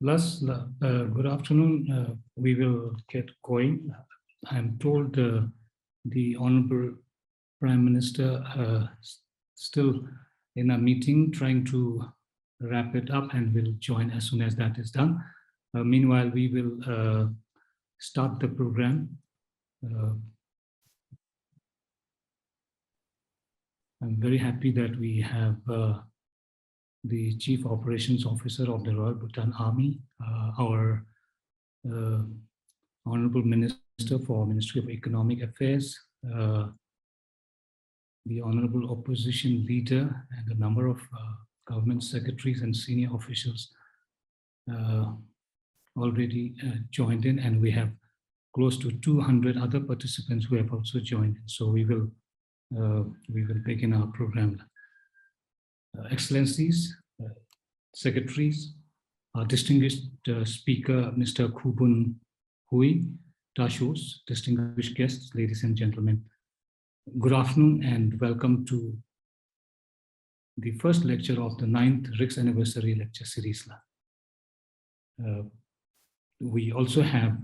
Good afternoon. We will get going. I'm told the Honorable Prime Minister still in a meeting trying to wrap it up and will join as soon as that is done. Meanwhile, we will start the program. I'm very happy that we have the Chief Operations Officer of the Royal Bhutan Army, our Honorable Minister for Ministry of Economic Affairs, the Honorable Opposition Leader, and a number of government secretaries and senior officials already joined in, and we have close to 200 other participants who have also joined in. So we will begin our program. Excellencies, secretaries, our distinguished speaker, Mr. Khoo Boon Hui, Tashos, distinguished guests, ladies and gentlemen. Good afternoon and welcome to the first lecture of the 9th RIGSS Anniversary Lecture Series. We also have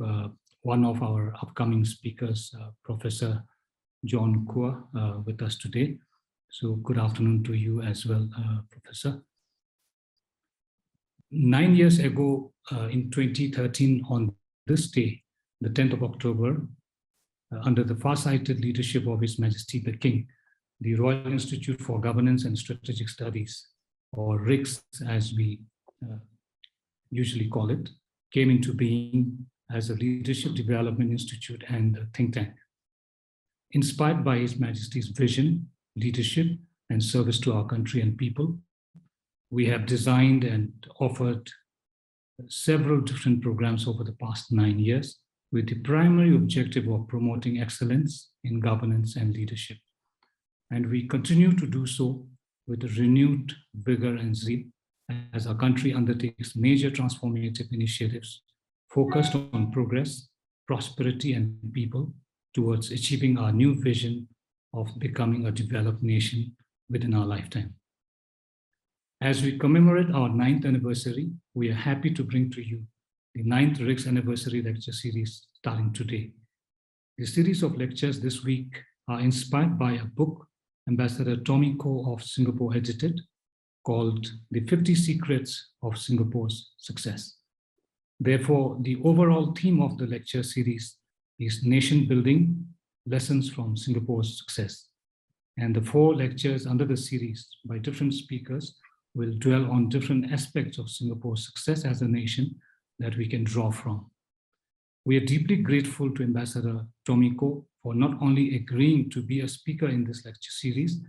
one of our upcoming speakers, Professor John Kua, with us today. So good afternoon to you as well, Professor. 9 years ago, in 2013, on this day, the 10th of October, under the far-sighted leadership of His Majesty the King, the Royal Institute for Governance and Strategic Studies, or RIGSS as we usually call it, came into being as a leadership development institute and a think tank. Inspired by His Majesty's vision, leadership, and service to our country and people, we have designed and offered several different programs over the past 9 years with the primary objective of promoting excellence in governance and leadership. And we continue to do so with a renewed vigor and zeal as our country undertakes major transformative initiatives focused on progress, prosperity, and people towards achieving our new vision of becoming a developed nation within our lifetime. As we commemorate our 9th anniversary, we are happy to bring to you the 9th RIGSS Anniversary Lecture Series starting today. The series of lectures this week are inspired by a book Ambassador Tommy Koh of Singapore edited called The 50 Secrets of Singapore's Success. Therefore, the overall theme of the lecture series is Nation Building, Lessons from Singapore's Success. And the 4 lectures under the series by different speakers will dwell on different aspects of Singapore's success as a nation that we can draw from. We are deeply grateful to Ambassador Tommy Koh for not only agreeing to be a speaker in this lecture series,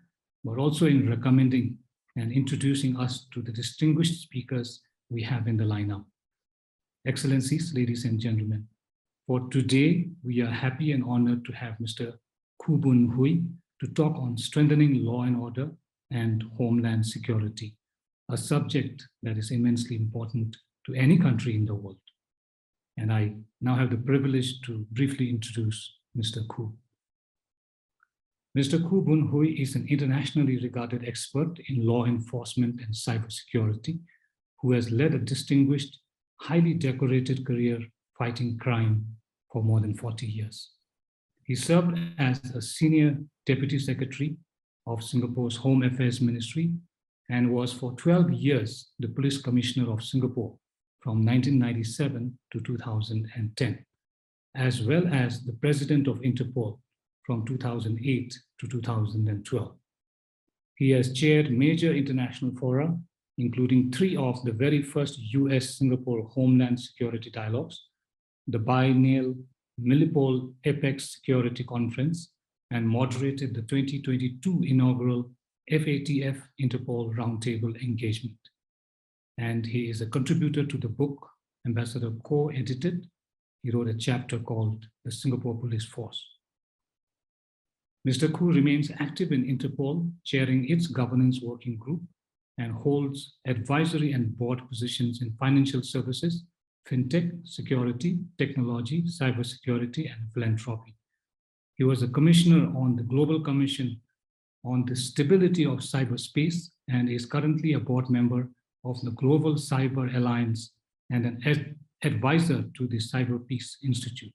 but also in recommending and introducing us to the distinguished speakers we have in the lineup. Excellencies, ladies and gentlemen, for today, we are happy and honored to have Mr. Khoo Boon Hui to talk on strengthening law and order and homeland security, a subject that is immensely important to any country in the world. And I now have the privilege to briefly introduce Mr. Khoo. Mr. Khoo Boon Hui is an internationally regarded expert in law enforcement and cybersecurity who has led a distinguished, highly decorated career fighting crime for more than 40 years. He served as a senior deputy secretary of Singapore's Home Affairs Ministry and was for 12 years the police commissioner of Singapore from 1997 to 2010, as well as the president of Interpol from 2008 to 2012. He has chaired major international fora, including 3 of the very first US-Singapore Homeland Security Dialogues, the biennial Millipol Apex Security Conference, and moderated the 2022 inaugural FATF Interpol Roundtable Engagement. And he is a contributor to the book Ambassador Koh edited. He wrote a chapter called The Singapore Police Force. Mr. Khoo remains active in Interpol, chairing its governance working group, and holds advisory and board positions in financial services, fintech, security, technology, cybersecurity, and philanthropy. He was a commissioner on the Global Commission on the Stability of Cyberspace and is currently a board member of the Global Cyber Alliance and an advisor to the Cyber Peace Institute.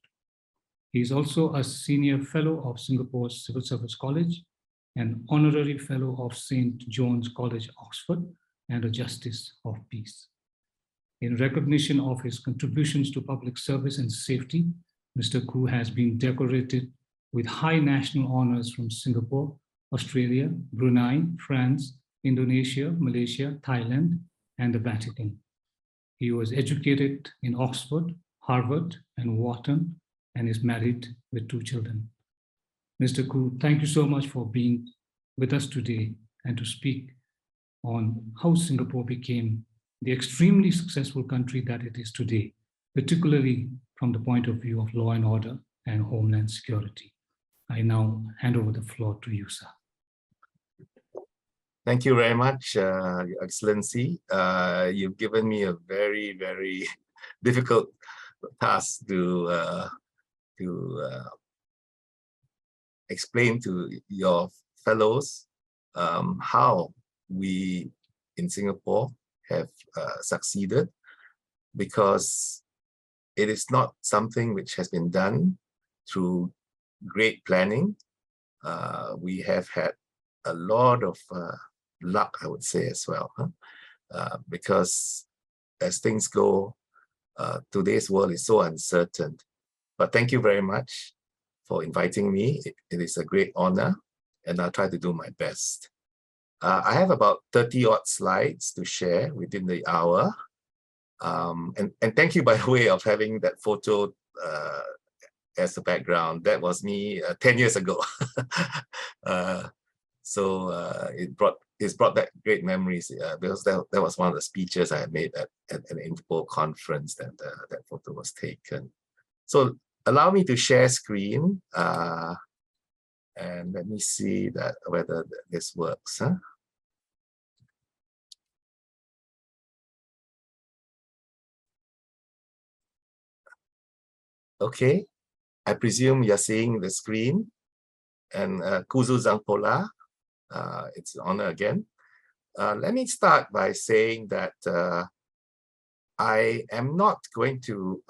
He is also a senior fellow of Singapore's Civil Service College, an honorary fellow of St. John's College, Oxford, and a justice of peace. In recognition of his contributions to public service and safety, Mr. Khoo has been decorated with high national honors from Singapore, Australia, Brunei, France, Indonesia, Malaysia, Thailand, and the Vatican. He was educated in Oxford, Harvard, and Wharton, and is married with 2 children. Mr. Khoo, thank you so much for being with us today and to speak on how Singapore became the extremely successful country that it is today, particularly from the point of view of law and order and homeland security. I now hand over the floor to you, sir. Thank you very much, Your Excellency. You've given me a very, very difficult task to explain to your fellows how we in Singapore have succeeded, because it is not something which has been done through great planning. We have had a lot of luck, I would say, as well, because as things go, today's world is so uncertain. But thank you very much for inviting me. It is a great honor, and I'll try to do my best. I have about 30-odd slides to share within the hour. And thank you, by way of having that photo as a background. That was me 10 years ago. It's brought back great memories, because that was one of the speeches I had made at an Interpol conference that that photo was taken. So allow me to share screen, and let me see whether this works. Okay, I presume you're seeing the screen. And Kuzu Zangpola, it's an honor again. Let me start by saying that I am not going to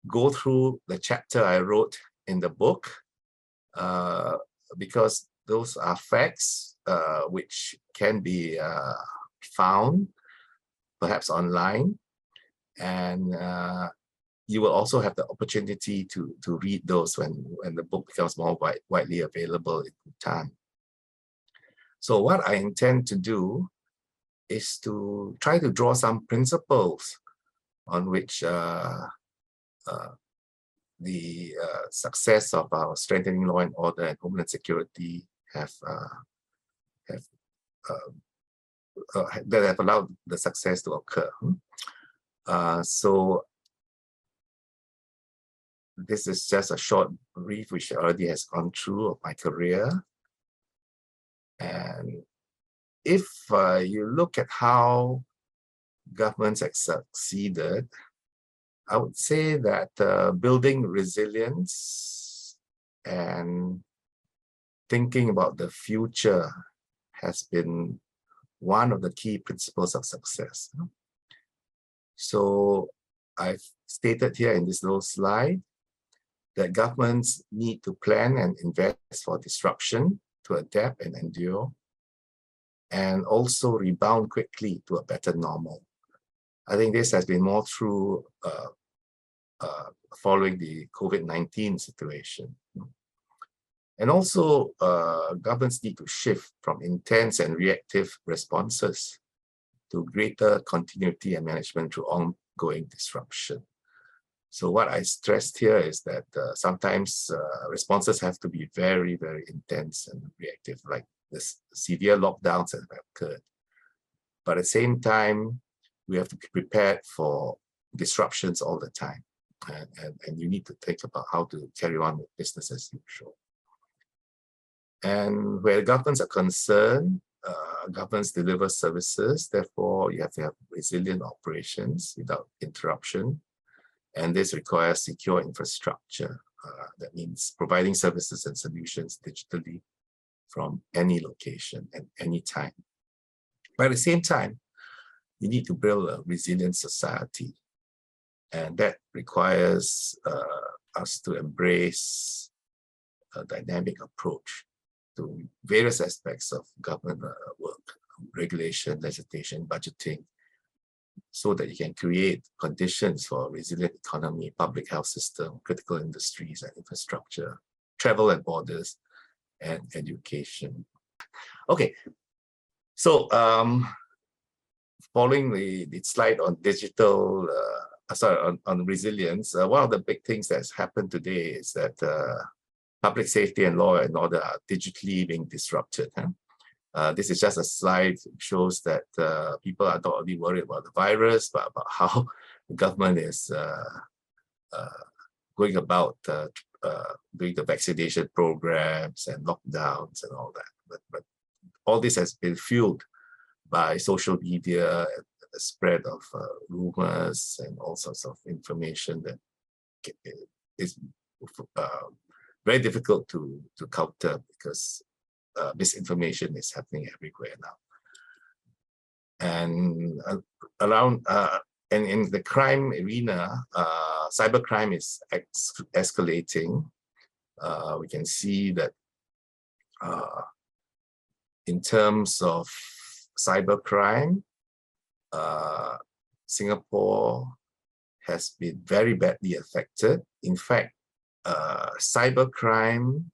go through the chapter I wrote in the book, because those are facts which can be found perhaps online, and you will also have the opportunity to read those when the book becomes more widely available in time. So what I intend to do is to try to draw some principles on which the success of our strengthening law and order and homeland security that have allowed the success to occur. So this is just a short brief which already has gone through of my career. And if you look at how governments have succeeded, I would say that building resilience and thinking about the future has been one of the key principles of success. So I've stated here in this little slide that governments need to plan and invest for disruption, to adapt and endure, and also rebound quickly to a better normal. I think this has been more true following the COVID-19 situation. And also, governments need to shift from intense and reactive responses to greater continuity and management through ongoing disruption. So what I stressed here is that sometimes responses have to be very, very intense and reactive, like this severe lockdowns that have occurred. But at the same time, we have to be prepared for disruptions all the time. And you need to think about how to carry on with business as usual. And where governments are concerned, governments deliver services, therefore you have to have resilient operations without interruption. And this requires secure infrastructure. That means providing services and solutions digitally from any location at any time. But at the same time, we need to build a resilient society. And that requires us to embrace a dynamic approach to various aspects of government work, regulation, legislation, budgeting, so that you can create conditions for a resilient economy, public health system, critical industries and infrastructure, travel and borders, and education. Okay, so following the slide on digital, on resilience, one of the big things that's happened today is that public safety and law and order are digitally being disrupted. This is just a slide that shows that people are not only worried about the virus, but about how the government is going about doing the vaccination programs and lockdowns and all that. But all this has been fueled by social media and the spread of rumors and all sorts of information that is very difficult to counter, because misinformation is happening everywhere now. And around and in the crime arena, cybercrime is escalating. We can see that in terms of cybercrime, Singapore has been very badly affected. In fact, cybercrime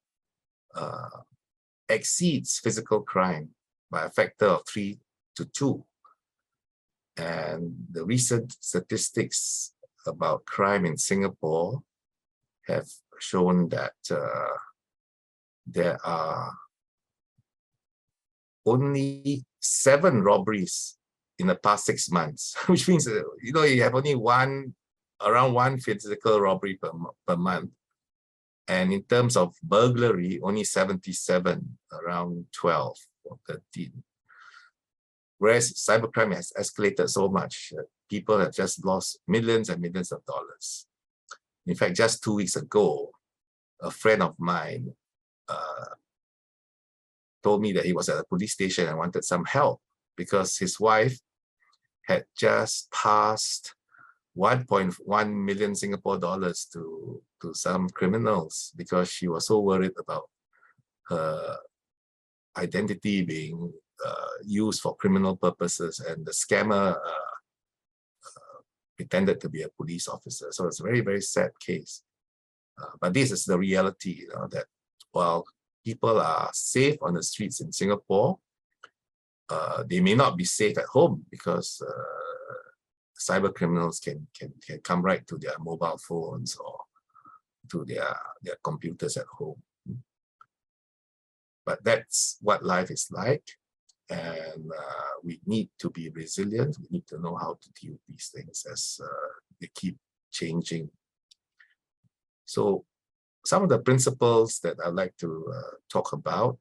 exceeds physical crime by a factor of 3 to 2. And the recent statistics about crime in Singapore have shown that there are only 7 robberies in the past 6 months, which means you have only around one physical robbery per month. And in terms of burglary, only 77, around 12 or 13. Whereas cybercrime has escalated so much that people have just lost millions and millions of dollars. In fact, just 2 weeks ago, a friend of mine told me that he was at a police station and wanted some help because his wife had just passed 1.1 million Singapore dollars to some criminals because she was so worried about her identity being used for criminal purposes, and the scammer pretended to be a police officer. So it's a very, very sad case. But this is the reality, that while people are safe on the streets in Singapore, they may not be safe at home because cyber criminals can come right to their mobile phones or to their computers at home. But that's what life is like, and we need to be resilient. We need to know how to deal with these things as they keep changing. So some of the principles that I'd like to talk about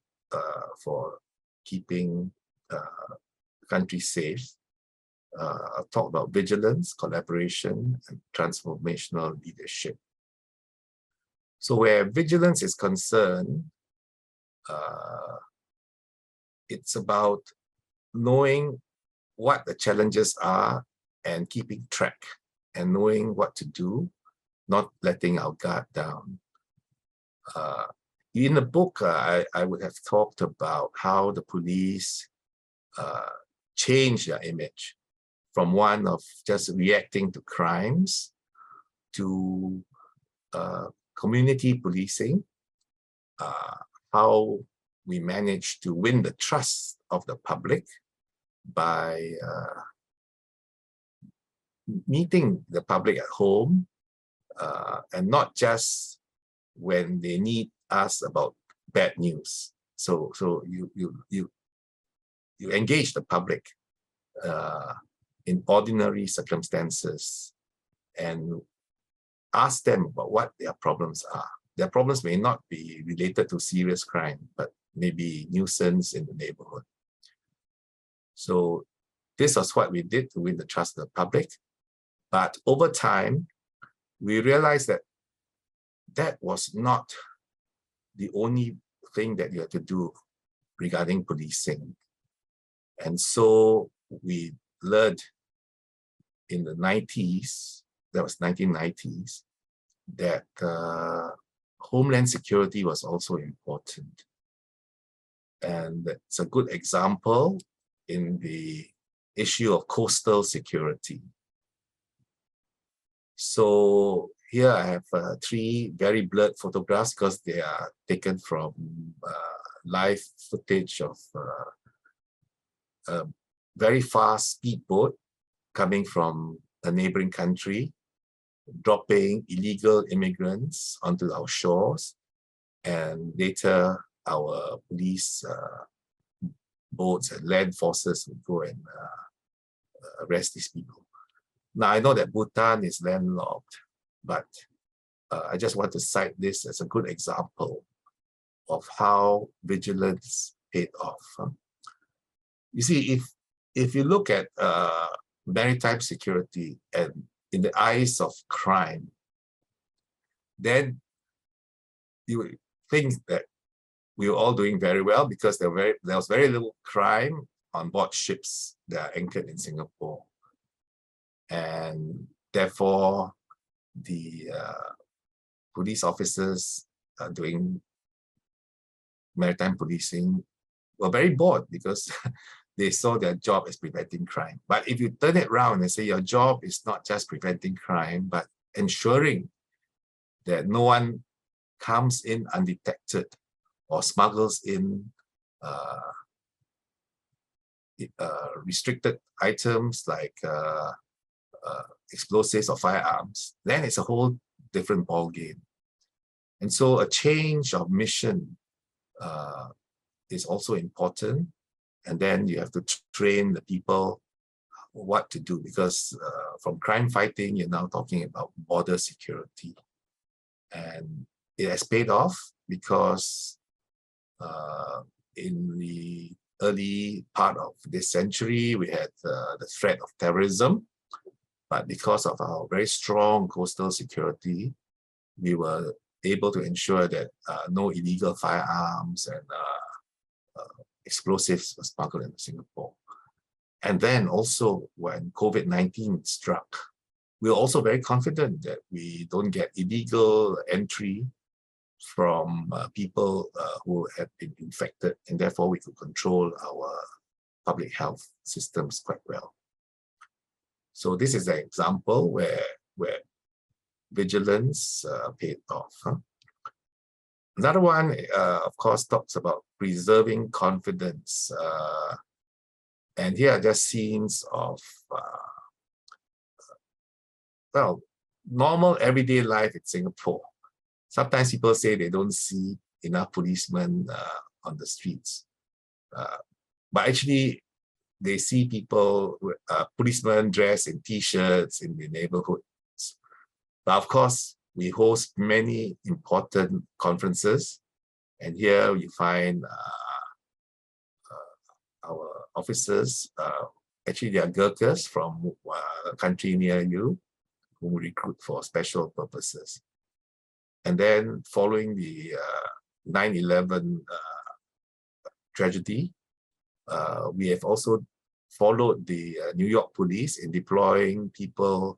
for keeping the country safe. I'll talk about vigilance, collaboration, and transformational leadership. So where vigilance is concerned, it's about knowing what the challenges are and keeping track and knowing what to do, not letting our guard down. In the book, I would have talked about how the police changed their image from one of just reacting to crimes to community policing, how we managed to win the trust of the public by meeting the public at home, and not just when they need us about bad news. So you engage the public in ordinary circumstances and ask them about what their problems are. Their problems may not be related to serious crime, but maybe nuisance in the neighborhood. So this was what we did to win the trust of the public. But over time, we realized that that was not the only thing that you had to do regarding policing. And so we learned in the 90s, that was 1990s, that Homeland security was also important. And it's a good example in the issue of coastal security. So here I have 3 very blurred photographs because they are taken from live footage of a very fast speedboat coming from a neighboring country, dropping illegal immigrants onto our shores, and later our police boats and land forces would go and arrest these people. Now, I know that Bhutan is landlocked, but I just want to cite this as a good example of how vigilance paid off. You see, if you look at maritime security and in the eyes of crime, then you would think that we were all doing very well because there was very little crime on board ships that are anchored in Singapore. And therefore, the police officers doing maritime policing were very bored because they saw their job as preventing crime. But if you turn it around and say your job is not just preventing crime, but ensuring that no one comes in undetected or smuggles in restricted items like explosives or firearms, then it's a whole different ballgame. And so a change of mission is also important. And then you have to train the people what to do, because from crime fighting, you're now talking about border security. And it has paid off because in the early part of this century, we had the threat of terrorism. But because of our very strong coastal security, we were able to ensure that no illegal firearms and explosives were smuggled into Singapore. And then also when COVID-19 struck, we were also very confident that we don't get illegal entry from people who have been infected, and therefore we could control our public health systems quite well. So this is an example where vigilance paid off. Another one, of course, talks about preserving confidence. And here are just scenes of, well, normal everyday life in Singapore. Sometimes people say they don't see enough policemen on the streets. But actually, they see people, policemen dressed in t-shirts in the neighborhoods. But of course, we host many important conferences. And here you find our officers, actually they are Gurkhas from a country near you, who we recruit for special purposes. And then following the 9/11 tragedy, we have also followed the New York police in deploying people,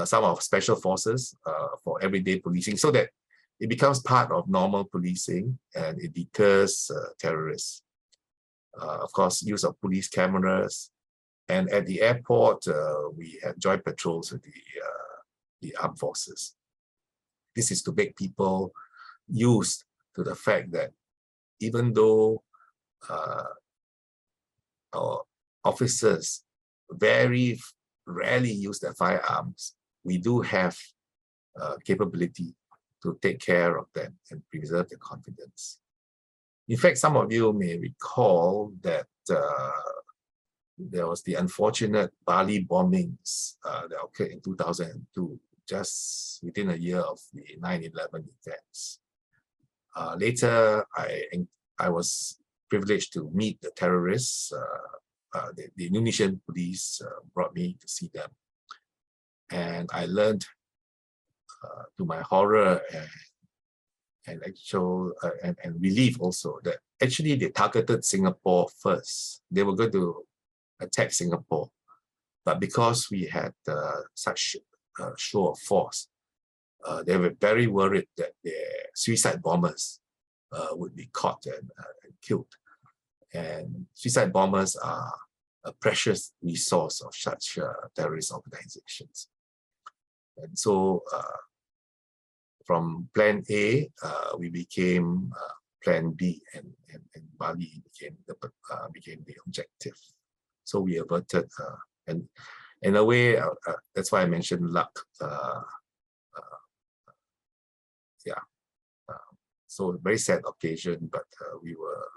some of special forces for everyday policing, so that it becomes part of normal policing and it deters terrorists. Of course, use of police cameras. And at the airport, we have joint patrols with the armed forces. This is to make people used to the fact that even though our officers very rarely use their firearms, we do have capability to take care of them and preserve their confidence. In fact, some of you may recall that there was the unfortunate Bali bombings that occurred in 2002, just within a year of the 9/11 events. Later, I was privileged to meet the terrorists. The Indonesian police brought me to see them. And I learned, to my horror and relief also, that actually they targeted Singapore first. They were going to attack Singapore. But because we had such a show of force, they were very worried that their suicide bombers would be caught and killed. And suicide bombers are a precious resource of such terrorist organizations. And so from Plan A, we became Plan B, and Bali became the objective. So we averted, and in a way, that's why I mentioned luck. So a very sad occasion, but we were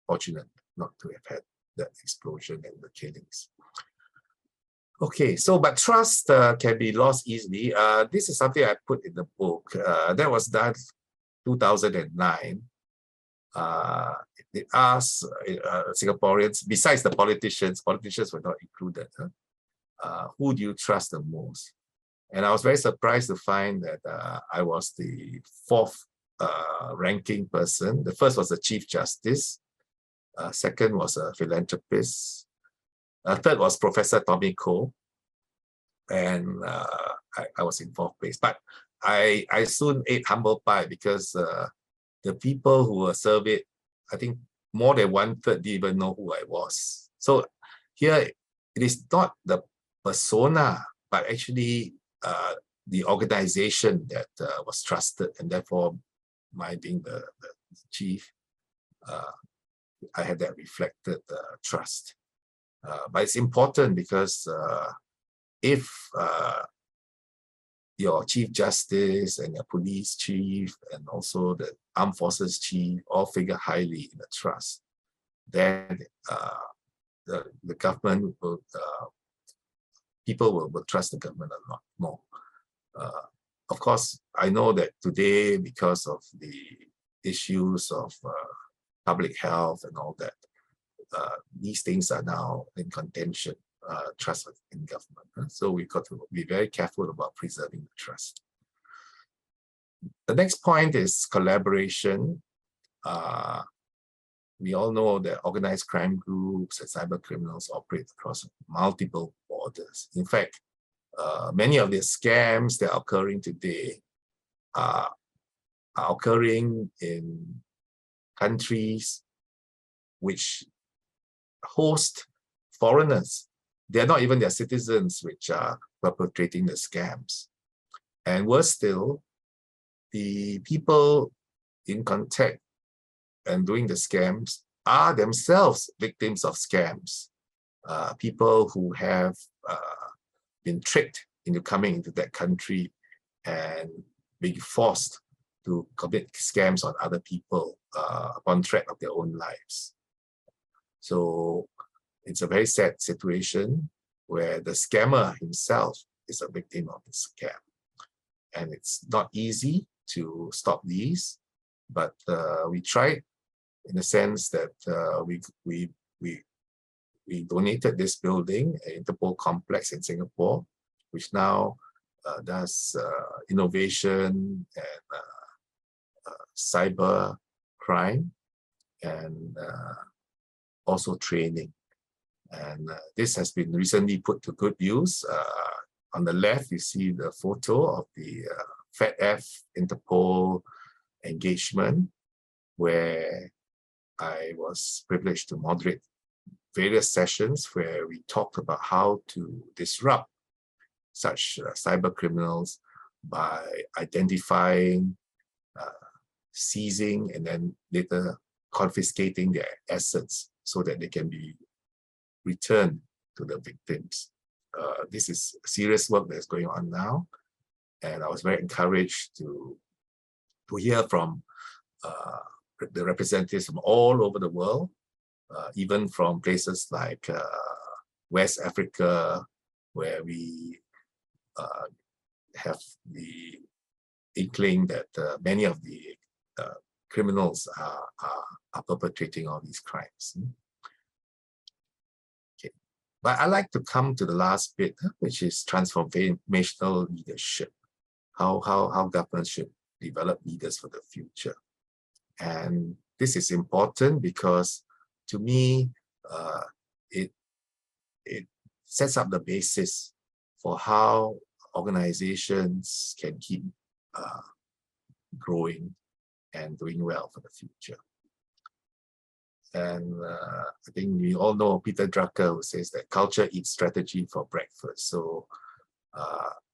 fortunate not to have had that explosion and the killings. Okay, so but trust can be lost easily. This is something I put in the book. That was done 2009. It asked Singaporeans, besides the politicians were not included, who do you trust the most? And I was very surprised to find that I was the fourth ranking person. The first was the Chief Justice. Second was a philanthropist. Third was Professor Tommy Koh. And I was in fourth place. But I soon ate humble pie because the people who were surveyed, I think more than 1/3 didn't even know who I was. So here, it is not the persona, but actually the organization that was trusted, and therefore my being the chief, I had that reflected trust. But it's important because if your Chief Justice and your police chief and also the armed forces chief all figure highly in the trust, then the government will, people will trust the government a lot more. Of course, I know that today, because of the issues of public health and all that, these things are now in contention, trust in government. So we've got to be very careful about preserving the trust. The next point is collaboration. We all know that organized crime groups and cyber criminals operate across multiple borders. In fact, many of the scams that are occurring today are occurring in countries which host foreigners. They're not even their citizens which are perpetrating the scams. And worse still, the people in contact and doing the scams are themselves victims of scams. People who have been tricked into coming into that country and being forced to commit scams on other people upon threat of their own lives. So it's a very sad situation where the scammer himself is a victim of the scam. And it's not easy to stop these, but we tried in the sense that we donated this building, an Interpol complex in Singapore, which now does innovation and cyber crime and also training. And this has been recently put to good use. On the left, you see the photo of the FATF Interpol engagement, where I was privileged to moderate various sessions where we talked about how to disrupt such cyber criminals by identifying, seizing, and then later confiscating their assets so that they can be returned to the victims. This is serious work that's going on now, and I was very encouraged to hear from the representatives from all over the world, even from places like West Africa, where we have the inkling that many of the criminals are perpetrating all these crimes. Okay, but I like to come to the last bit, which is transformational leadership. How governments should develop leaders for the future. And this is important because, to me, it sets up the basis for how organizations can keep growing and doing well for the future. And I think we all know Peter Drucker, who says that culture eats strategy for breakfast. So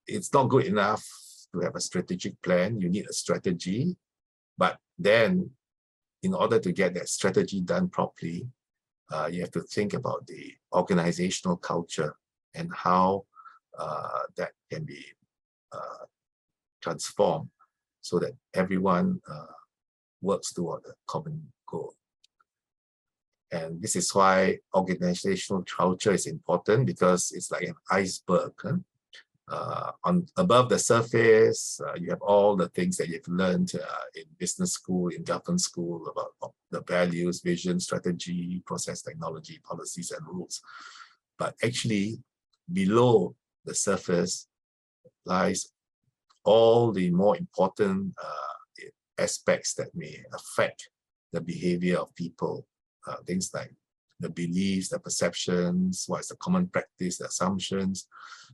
it's not good enough to have a strategic plan. You need a strategy, but then in order to get that strategy done properly, you have to think about the organizational culture and how that can be transformed so that everyone works toward a common goal. And this is why organizational culture is important, because it's like an iceberg. Above the surface, you have all the things that you've learned in business school, in government school, about the values, vision, strategy, process, technology, policies, and rules. But actually, below the surface lies all the more important aspects that may affect the behavior of people. Things like the beliefs, the perceptions, what is the common practice, the assumptions,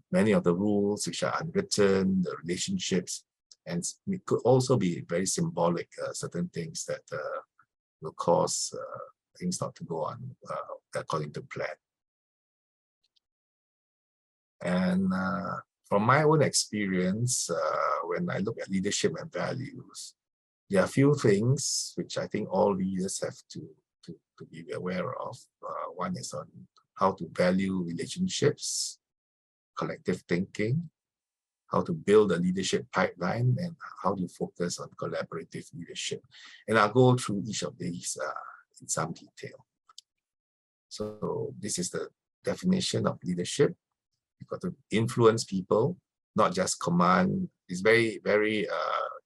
many of the rules which are unwritten, the relationships, and it could also be very symbolic, certain things that will cause things not to go on according to plan. And from my own experience, when I look at leadership and values, there are a few things which I think all leaders have to be aware of. One is on how to value relationships, collective thinking, how to build a leadership pipeline, and how to focus on collaborative leadership. And I'll go through each of these in some detail. So this is the definition of leadership. You've got to influence people, not just command. It's very, very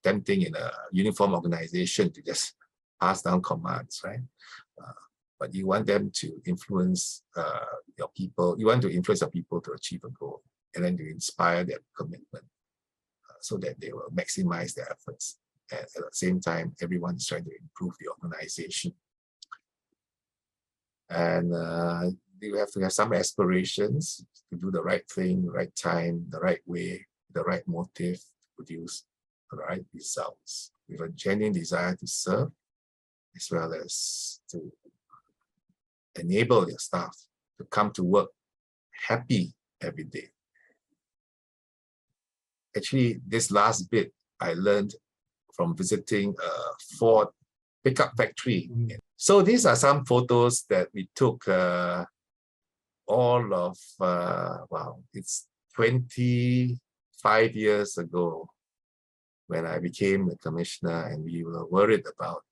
tempting in a uniform organization to just pass down commands, right? But you want them to influence your people. You want to influence your people to achieve a goal, and then to inspire their commitment so that they will maximize their efforts. And at the same time, everyone is trying to improve the organization. And you have to have some aspirations to do the right thing, the right time, the right way, the right motive to produce the right results, with a genuine desire to serve, as well as to enable your staff to come to work happy every day. Actually, this last bit I learned from visiting a Ford pickup factory. So these are some photos that we took all of, wow, it's 25 years ago when I became the commissioner, and we were worried about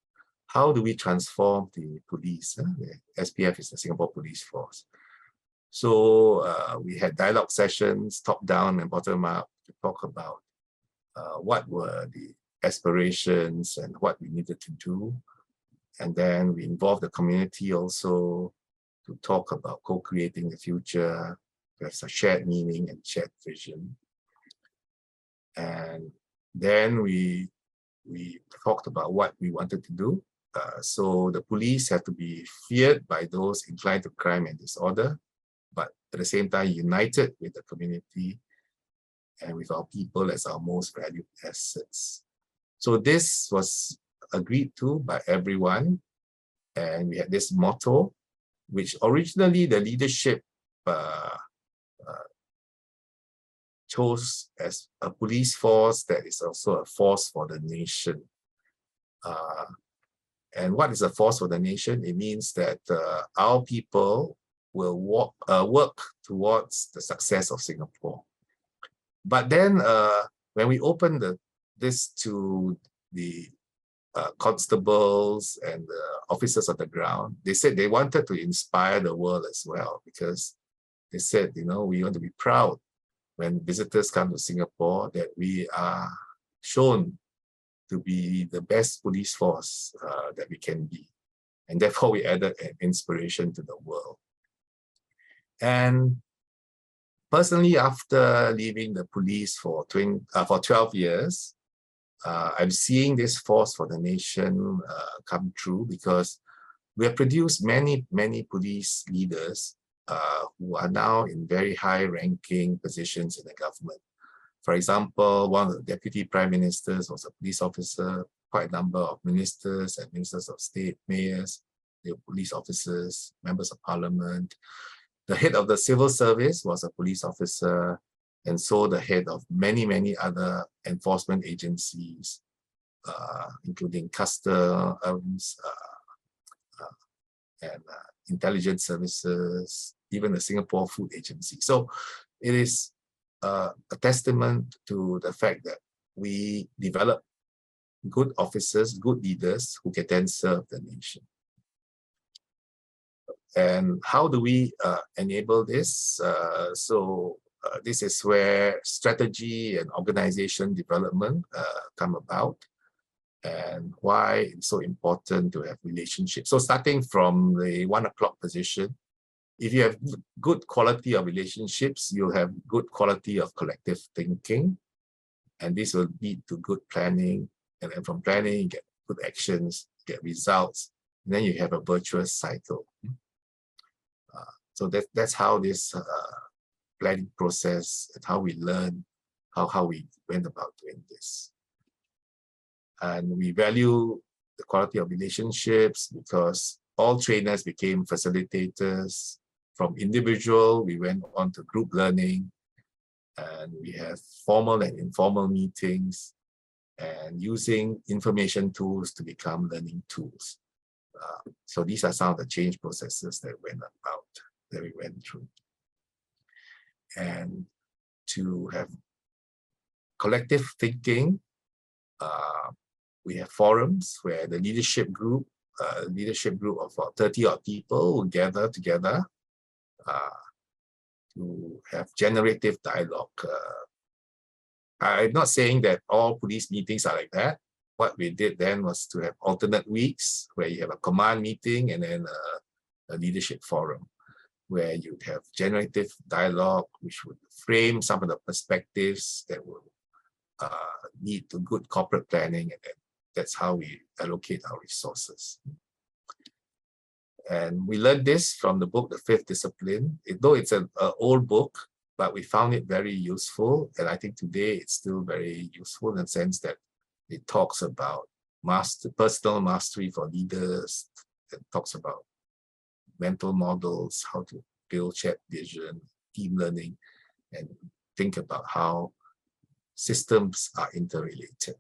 how do we transform the police. The SPF is the Singapore Police Force. So we had dialogue sessions, top down and bottom up, to talk about what were the aspirations and what we needed to do. And then we involved the community also to talk about co-creating the future. There's a shared meaning and shared vision. And then we talked about what we wanted to do. So the police have to be feared by those inclined to crime and disorder, but at the same time united with the community and with our people as our most valued assets. So this was agreed to by everyone, and we had this motto, which originally the leadership chose as a police force that is also a force for the nation. And what is a force for the nation? It means that our people will work towards the success of Singapore. But then when we opened this to the constables and the officers on the ground, they said they wanted to inspire the world as well, because they said, you know, we want to be proud when visitors come to Singapore that we are shown to be the best police force that we can be. And therefore we added an inspiration to the world. And personally, after leaving the police for 12 years, I'm seeing this force for the nation come true, because we have produced many police leaders who are now in very high-ranking positions in the government. For example, one of the deputy prime ministers was a police officer, quite a number of ministers and ministers of state, mayors, they were police officers, members of parliament. The head of the civil service was a police officer, and so the head of many, many other enforcement agencies, including customs and intelligence services, even the Singapore Food Agency. So it is a testament to the fact that we develop good officers, good leaders who can then serve the nation. And how do we enable this? This is where strategy and organization development come about, and why it's so important to have relationships. So starting from the 1 o'clock position, if you have good quality of relationships, you'll have good quality of collective thinking, and this will lead to good planning. And then from planning, you get good actions, get results, and then you have a virtuous cycle. So that's how this planning process and how we learn, how we went about doing this. And we value the quality of relationships because all trainers became facilitators. From individual, we went on to group learning, and we have formal and informal meetings, and using information tools to become learning tools. So these are some of the change processes that we went through. And to have collective thinking, we have forums where the leadership group of about 30 odd people will gather together to have generative dialogue. I'm not saying that all police meetings are like that. What we did then was to have alternate weeks where you have a command meeting and then a leadership forum where you'd have generative dialogue, which would frame some of the perspectives that will lead to good corporate planning, and then that's how we allocate our resources. And we learned this from the book, The Fifth Discipline. Though it's an old book, but we found it very useful. And I think today it's still very useful in the sense that it talks about personal mastery for leaders. It talks about mental models, how to build shared vision, team learning, and think about how systems are interrelated.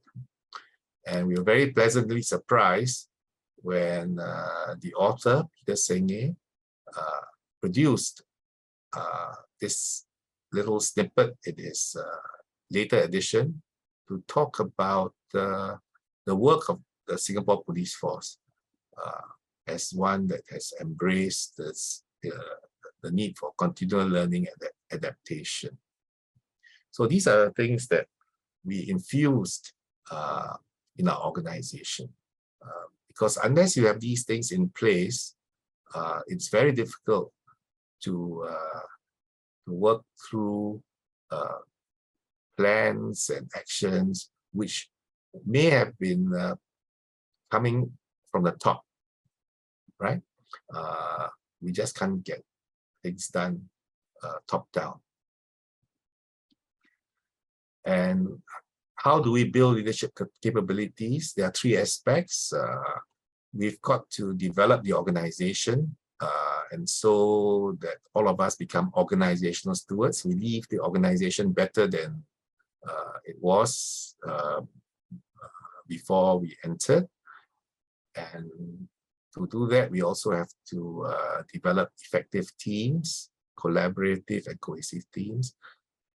And we were very pleasantly surprised when the author, Peter Senge, produced this little snippet in his later edition to talk about the work of the Singapore Police Force as one that has embraced this, the need for continual learning and adaptation. So these are things that we infused in our organization. Because unless you have these things in place, it's very difficult to work through plans and actions which may have been coming from the top, right? We just can't get things done top down. And how do we build leadership capabilities? There are three aspects. We've got to develop the organization, and so that all of us become organizational stewards. We leave the organization better than it was before we entered. And to do that, we also have to develop effective teams, collaborative and cohesive teams.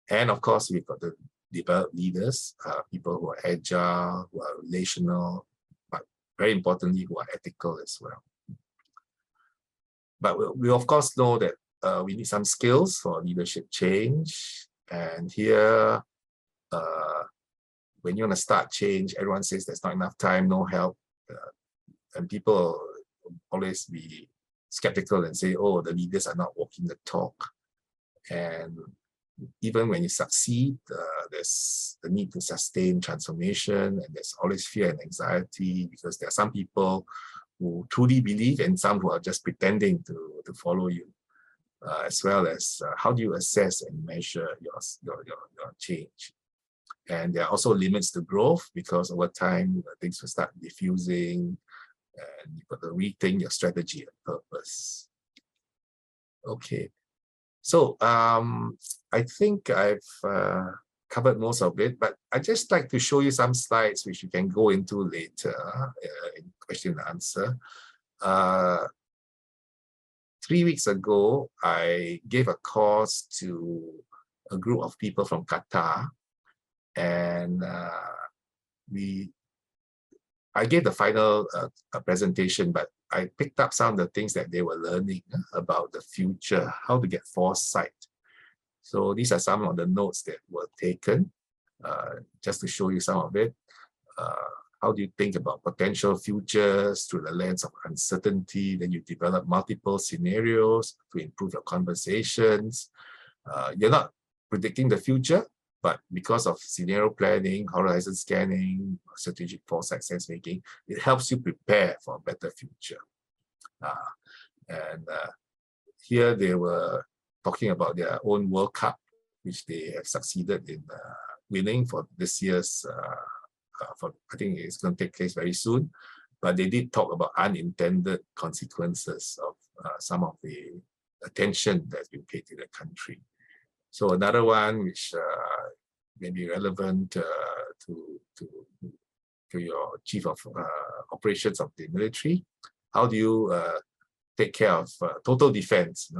And of course, we've got to develop leaders, people who are agile, who are relational, but very importantly, who are ethical as well. But we of course know that we need some skills for leadership change. And here, when you want to start change, everyone says there's not enough time, no help. And people always be skeptical and say, oh, the leaders are not walking the talk. And even when you succeed, there's the need to sustain transformation, and there's always fear and anxiety because there are some people who truly believe and some who are just pretending to follow you. as well as how do you assess and measure your change. And there are also limits to growth, because over time things will start diffusing, and you've got to rethink your strategy and purpose. Okay, so I think I've covered most of it, but I just like to show you some slides which you can go into later in question and answer. 3 weeks ago, I gave a course to a group of people from Qatar, and I gave the final presentation, but I picked up some of the things that they were learning about the future, how to get foresight. So these are some of the notes that were taken, just to show you some of it. How do you think about potential futures through the lens of uncertainty? Then you develop multiple scenarios to improve your conversations. You're not predicting the future, but because of scenario planning, horizon scanning, strategic foresight, sense making, it helps you prepare for a better future. Here they were talking about their own World Cup, which they have succeeded in winning for this year's, I think it's going to take place very soon. But they did talk about unintended consequences of some of the attention that's been paid to the country. So another one which may be relevant to your chief of operations of the military. How do you take care of total defense?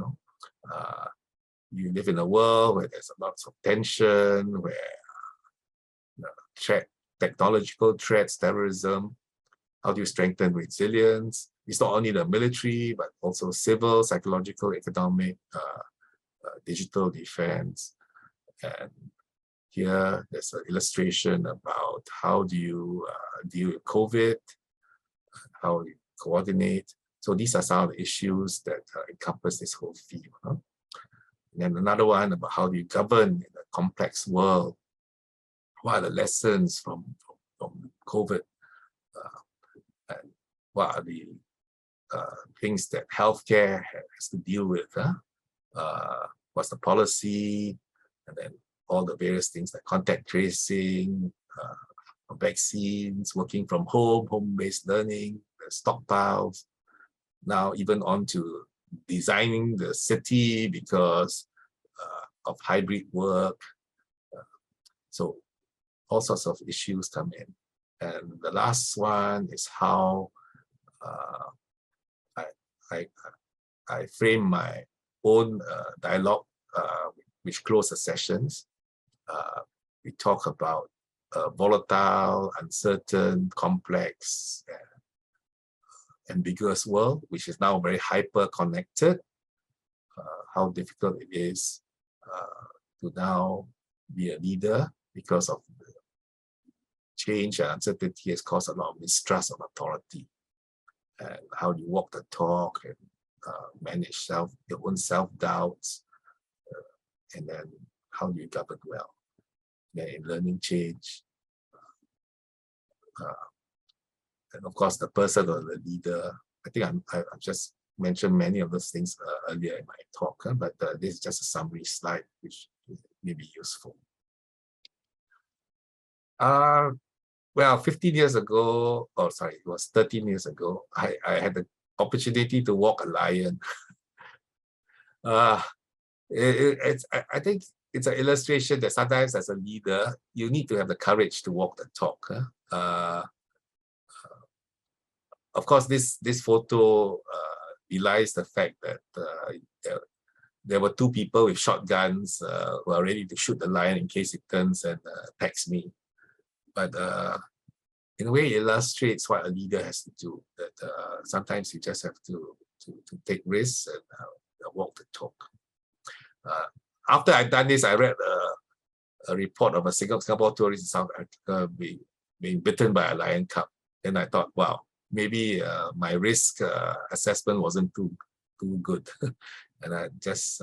You live in a world where there's lots of tension, where technological threats, terrorism. How do you strengthen resilience? It's not only the military, but also civil, psychological, economic, digital defense. And here there's an illustration about how do you deal with COVID, how you coordinate. So these are some of the issues that encompass this whole field. And then another one about how do you govern in a complex world. What are the lessons from COVID? And what are the things that healthcare has to deal with? What's the policy? And then all the various things like contact tracing, vaccines, working from home, home-based learning, the stockpiles. Now even on to designing the city because of hybrid work. So all sorts of issues come in. And the last one is how I frame my own dialogue, which close the sessions. We talk about volatile, uncertain, complex, ambiguous world, which is now very hyper-connected. How difficult it is to now be a leader because of the change and uncertainty has caused a lot of mistrust of authority. And how do you walk the talk and manage your own self-doubts, and then how do you govern well? Then in learning change, and of course the person or the leader. I think I've just mentioned many of those things earlier in my talk, but this is just a summary slide which may be useful. Well, 15 years ago, or sorry, it was 13 years ago, I had the opportunity to walk a lion. I think it's an illustration that sometimes as a leader, you need to have the courage to walk the talk. Of course, this photo belies the fact that there were two people with shotguns who are ready to shoot the lion in case it turns and attacks me. But in a way, it illustrates what a leader has to do, that sometimes you just have to take risks and walk the talk. After I'd done this, I read a report of a Singapore tourist in South Africa being bitten by a lion cub. And I thought, wow, maybe my risk assessment wasn't too good. And I just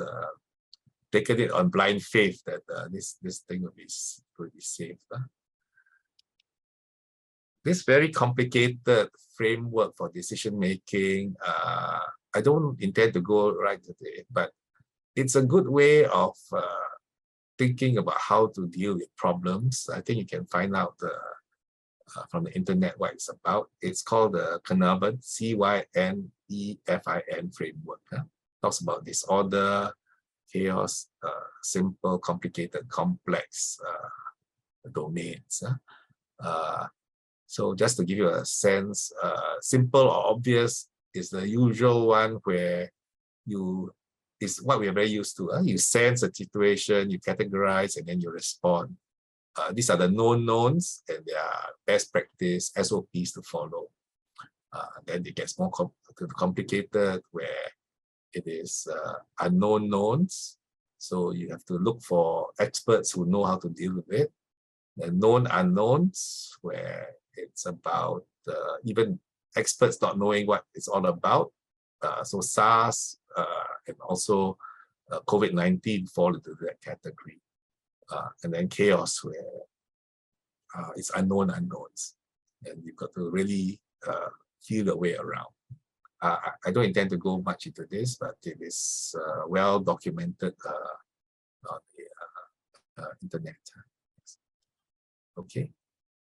taken it on blind faith that this thing would be safe. This very complicated framework for decision making, I don't intend to go right today, but it's a good way of thinking about how to deal with problems. I think you can find out from the internet what it's about. It's called the Cynefin, C-Y-N-E-F-I-N framework. Talks about disorder, chaos, simple, complicated, complex domains. So just to give you a sense, simple or obvious is the usual one where is what we are very used to. You sense a situation, you categorize, and then you respond. These are the known knowns, and they are best practice SOPs to follow. Then it gets more complicated, where it is unknown knowns. So you have to look for experts who know how to deal with it. The known unknowns, where it's about even experts not knowing what it's all about. So SARS and also COVID-19 fall into that category. And then chaos, where it's unknown unknowns. And you've got to really feel the way around. I don't intend to go much into this, but it is well documented on the internet. Okay,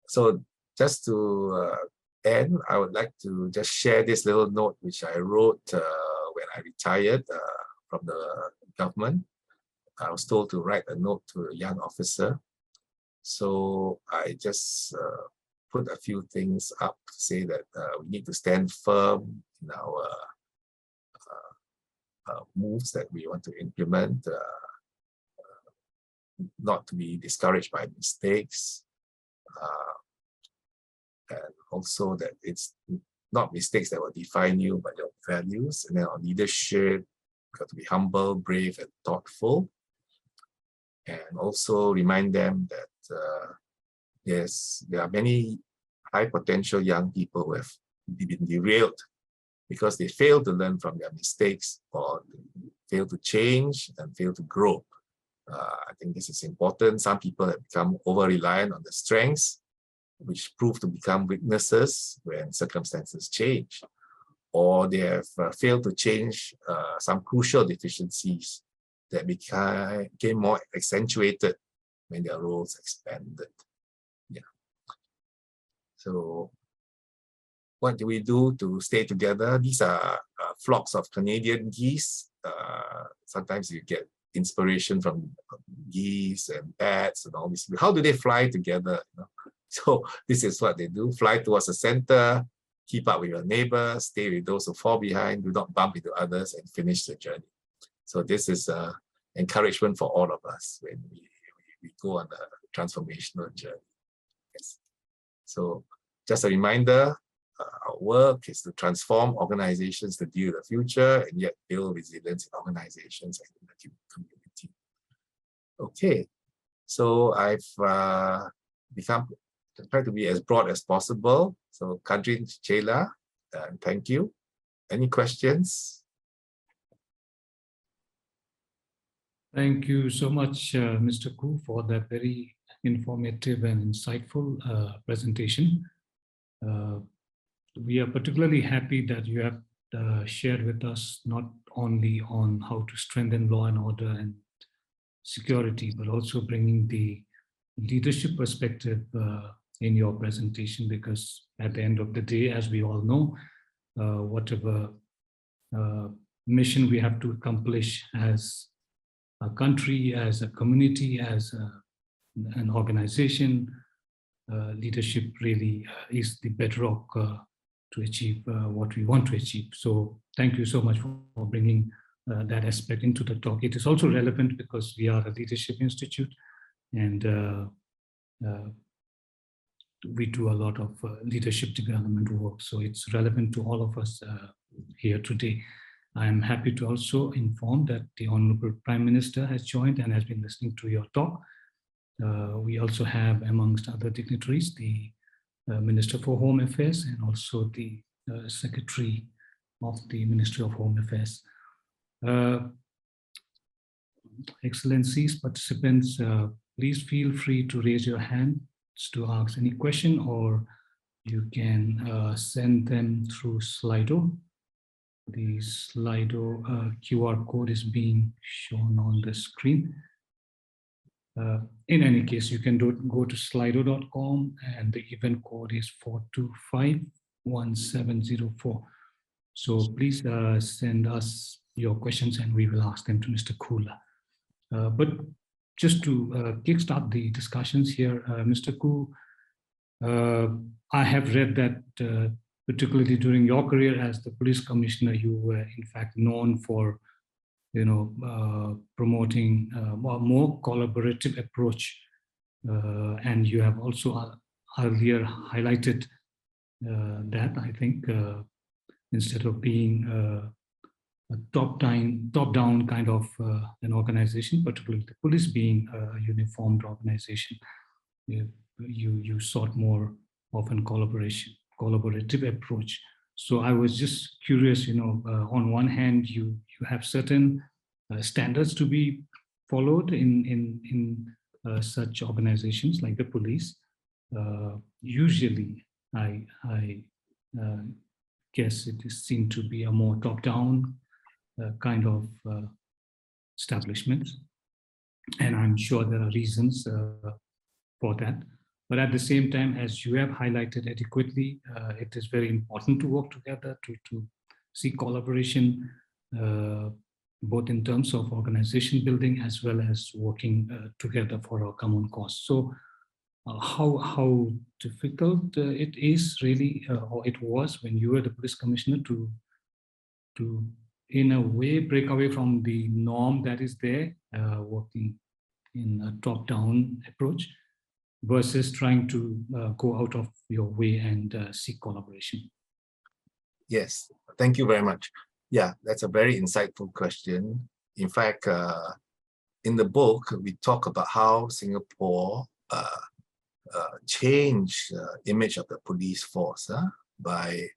so just to end, I would like to just share this little note which I wrote when I retired from the government. I was told to write a note to a young officer. So I just put a few things up to say that we need to stand firm in our moves that we want to implement, not to be discouraged by mistakes, and also that it's not mistakes that will define you, but your values. And then on leadership, you've got to be humble, brave, and thoughtful. And also remind them that yes, there are many high potential young people who have been derailed because they fail to learn from their mistakes, or fail to change and fail to grow. I think this is important. Some people have become over-reliant on the strengths, which prove to become weaknesses when circumstances change, or they have failed to change some crucial deficiencies that became more accentuated when their roles expanded. Yeah. So what do we do to stay together? These are flocks of Canadian geese. Sometimes you get inspiration from geese and bats and all these. How do they fly together? You know? So this is what they do: fly towards the center, keep up with your neighbors, stay with those who fall behind, do not bump into others, and finish the journey. So this is encouragement for all of us when we go on a transformational journey. Yes. So just a reminder, our work is to transform organizations to deal with the future and yet build resilience in organizations and in the community. Okay, so I've tried to be as broad as possible. So Kadrin, Chela, thank you. Any questions? Thank you so much, Mr. Khoo, for that very informative and insightful presentation. We are particularly happy that you have shared with us not only on how to strengthen law and order and security, but also bringing the leadership perspective in your presentation, because at the end of the day, as we all know, whatever mission we have to accomplish as a country, as a community, as an organization, leadership really is the bedrock to achieve what we want to achieve. So thank you so much for bringing that aspect into the talk. It is also relevant because we are a leadership institute, and we do a lot of leadership development work. So it's relevant to all of us here today. I am happy to also inform that the Honorable Prime Minister has joined and has been listening to your talk. We also have, amongst other dignitaries, the Minister for Home Affairs and also the Secretary of the Ministry of Home Affairs. Excellencies, participants, please feel free to raise your hands to ask any question, or you can send them through Slido. The Slido QR code is being shown on the screen. In any case, you can go to slido.com and the event code is 4251704. So please send us your questions and we will ask them to Mr. Khoo. But just to kickstart the discussions here, Mr. Khoo, I have read that particularly during your career as the police commissioner, you were in fact known for promoting a more collaborative approach. And you have also earlier highlighted that, I think, instead of being a top-down kind of an organization, particularly the police being a uniformed organization, you sought more of a collaborative approach. So I was just curious, on one hand, you have certain standards to be followed in such organizations like the police. Usually, I guess it is seen to be a more top-down kind of establishment. And I'm sure there are reasons for that. But at the same time, as you have highlighted adequately, it is very important to work together, to seek collaboration, both in terms of organization building as well as working together for a common cause. So how difficult it is really, or it was when you were the police commissioner to in a way break away from the norm that is there, working in a top-down approach, versus trying to go out of your way and seek collaboration? Yes, thank you very much. Yeah, that's a very insightful question. In fact, in the book, we talk about how Singapore changed the image of the police force by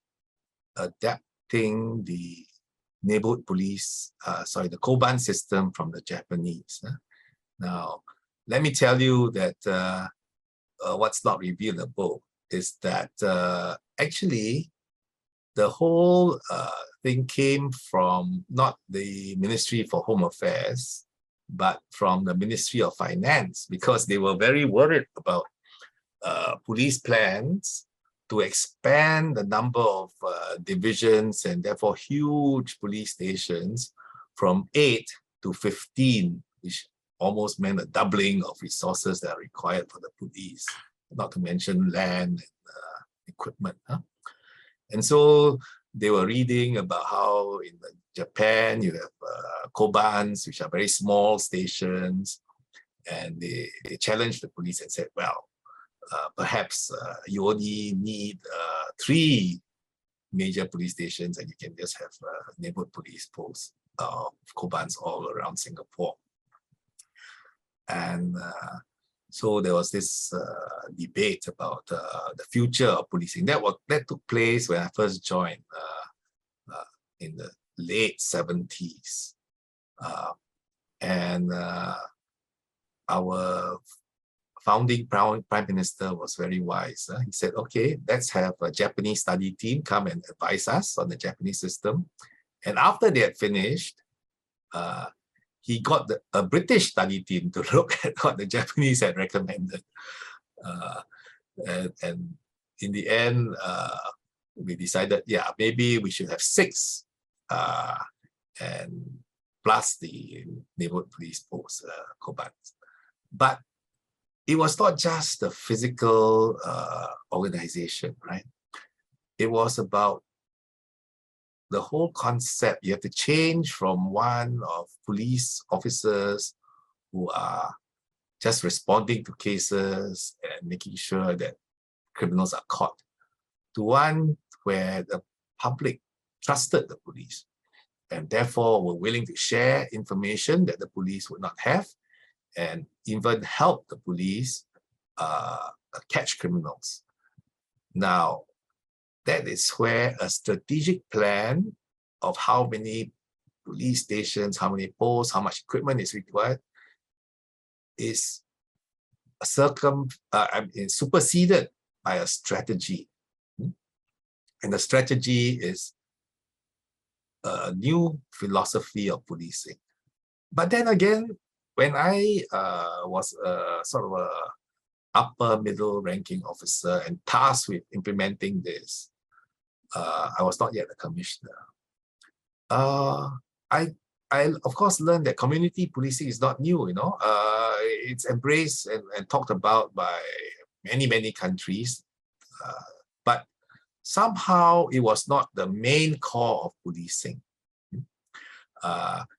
adapting the neighborhood police, the Koban system from the Japanese. Now, let me tell you that what's not revealed in the book is that actually the whole thing came from not the Ministry for Home Affairs, but from the Ministry of Finance, because they were very worried about police plans to expand the number of divisions and therefore huge police stations from 8 to 15, which almost meant a doubling of resources that are required for the police, not to mention land and equipment. And so they were reading about how in Japan you have Kobans, which are very small stations, and they challenged the police and said, well, perhaps you only need 3 major police stations and you can just have neighborhood police posts of Kobans all around Singapore. And so there was this debate about the future of policing. That took place when I first joined in the late 70s. And our founding Prime Minister was very wise. He said, okay, let's have a Japanese study team come and advise us on the Japanese system. And after they had finished, he got a British study team to look at what the Japanese had recommended. And in the end, we decided, yeah, maybe we should have 6 and plus the neighborhood police posts, Kobans. But it was not just the physical organization, right? It was about the whole concept. You have to change from one of police officers who are just responding to cases and making sure that criminals are caught, to one where the public trusted the police and therefore were willing to share information that the police would not have, and even help the police catch criminals. Now, that is where a strategic plan of how many police stations, how many posts, how much equipment is required is superseded by a strategy. And the strategy is a new philosophy of policing. But then again, when I was sort of a upper middle ranking officer and tasked with implementing this, I was not yet a commissioner. I of course learned that community policing is not new, you know. It's embraced and talked about by many countries, but somehow it was not the main core of policing.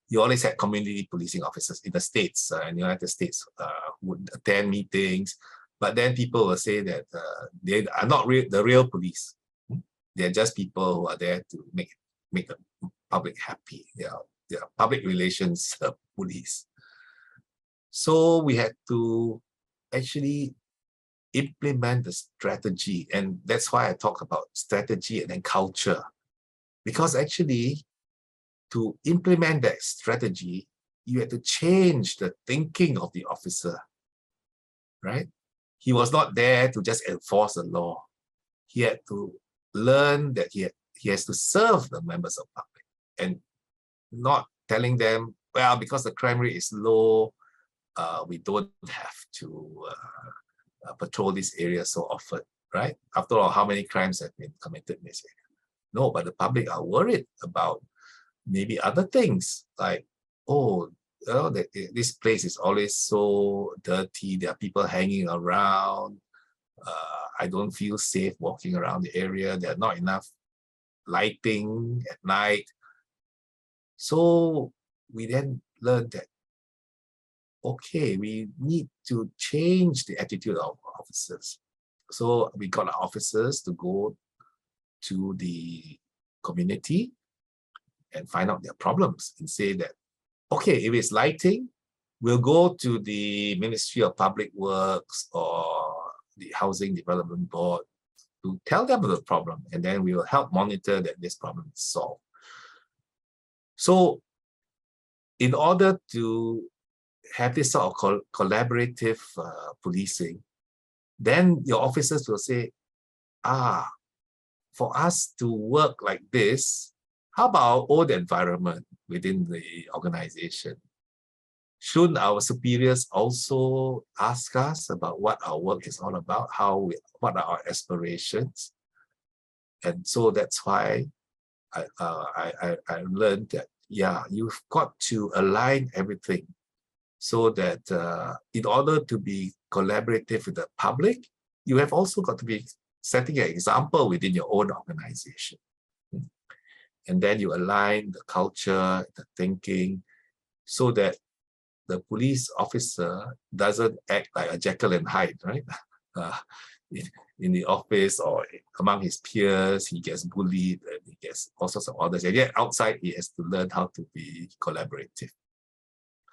You always had community policing officers in the States, in the United States, would attend meetings, but then people will say that they are not the real police. They're just people who are there to make the public happy. They are public relations police. So we had to actually implement the strategy, and that's why I talk about strategy and then culture, because actually to implement that strategy, you had to change the thinking of the officer, right? He was not there to just enforce the law. He had to learn that he has to serve the members of public, and not telling them, well, because the crime rate is low, we don't have to patrol this area so often, right? After all, how many crimes have been committed in this area? No, but the public are worried about maybe other things like, oh, this place is always so dirty. There are people hanging around. I don't feel safe walking around the area. There are not enough lighting at night. So we then learned that, okay, we need to change the attitude of officers. So we got our officers to go to the community and find out their problems and say that, okay, if it's lighting, we'll go to the Ministry of Public Works or the Housing Development Board to tell them the problem, and then we will help monitor that this problem is solved. So in order to have this sort of collaborative policing, then your officers will say, for us to work like this, how about our own environment within the organization? Shouldn't our superiors also ask us about what our work is all about, what are our aspirations? And so that's why I learned that, yeah, you've got to align everything so that in order to be collaborative with the public, you have also got to be setting an example within your own organization. And then you align the culture, the thinking, so that the police officer doesn't act like a Jekyll and Hyde, right? In the office or among his peers, he gets bullied and he gets all sorts of orders. And yet outside, he has to learn how to be collaborative.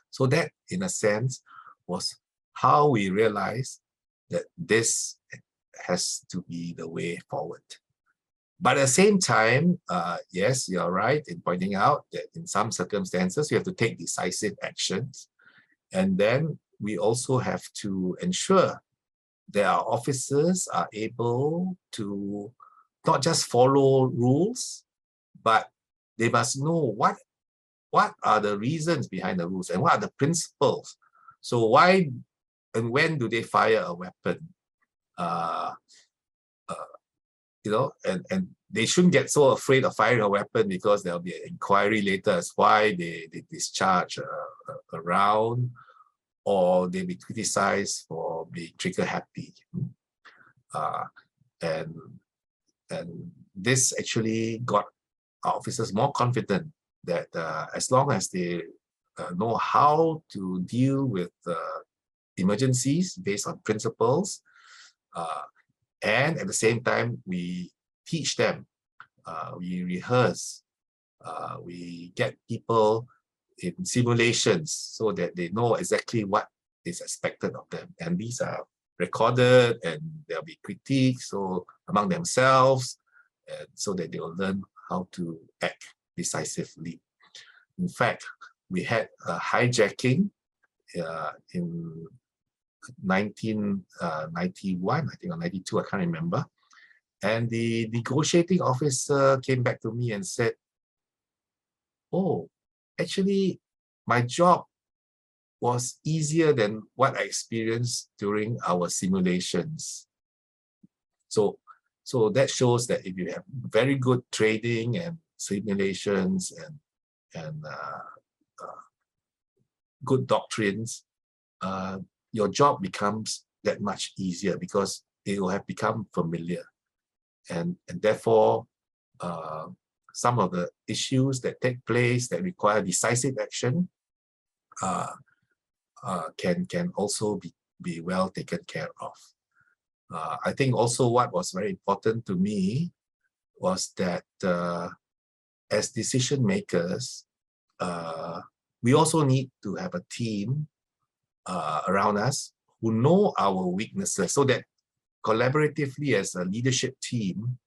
So that, in a sense, was how we realized that this has to be the way forward. But at the same time, yes, you're right in pointing out that in some circumstances, you have to take decisive actions. And then we also have to ensure that our officers are able to not just follow rules, but they must know what are the reasons behind the rules and what are the principles. So why and when do they fire a weapon? And they shouldn't get so afraid of firing a weapon because there'll be an inquiry later as why they discharge a round, or they'll be criticized for being trigger happy. And this actually got our officers more confident that as long as they know how to deal with emergencies based on principles, and at the same time, we teach them, we rehearse, we get people in simulations so that they know exactly what is expected of them. And these are recorded and there'll be critiques among themselves, and so that they will learn how to act decisively. In fact, we had a hijacking in 1991, I think, or 92, I can't remember. And the negotiating officer came back to me and said, oh, actually, my job was easier than what I experienced during our simulations. So that shows that if you have very good trading and simulations and good doctrines, your job becomes that much easier because it will have become familiar. And therefore, some of the issues that take place that require decisive action can also be well taken care of. I think also what was very important to me was that as decision makers, we also need to have a team around us who know our weaknesses so that collaboratively as a leadership team,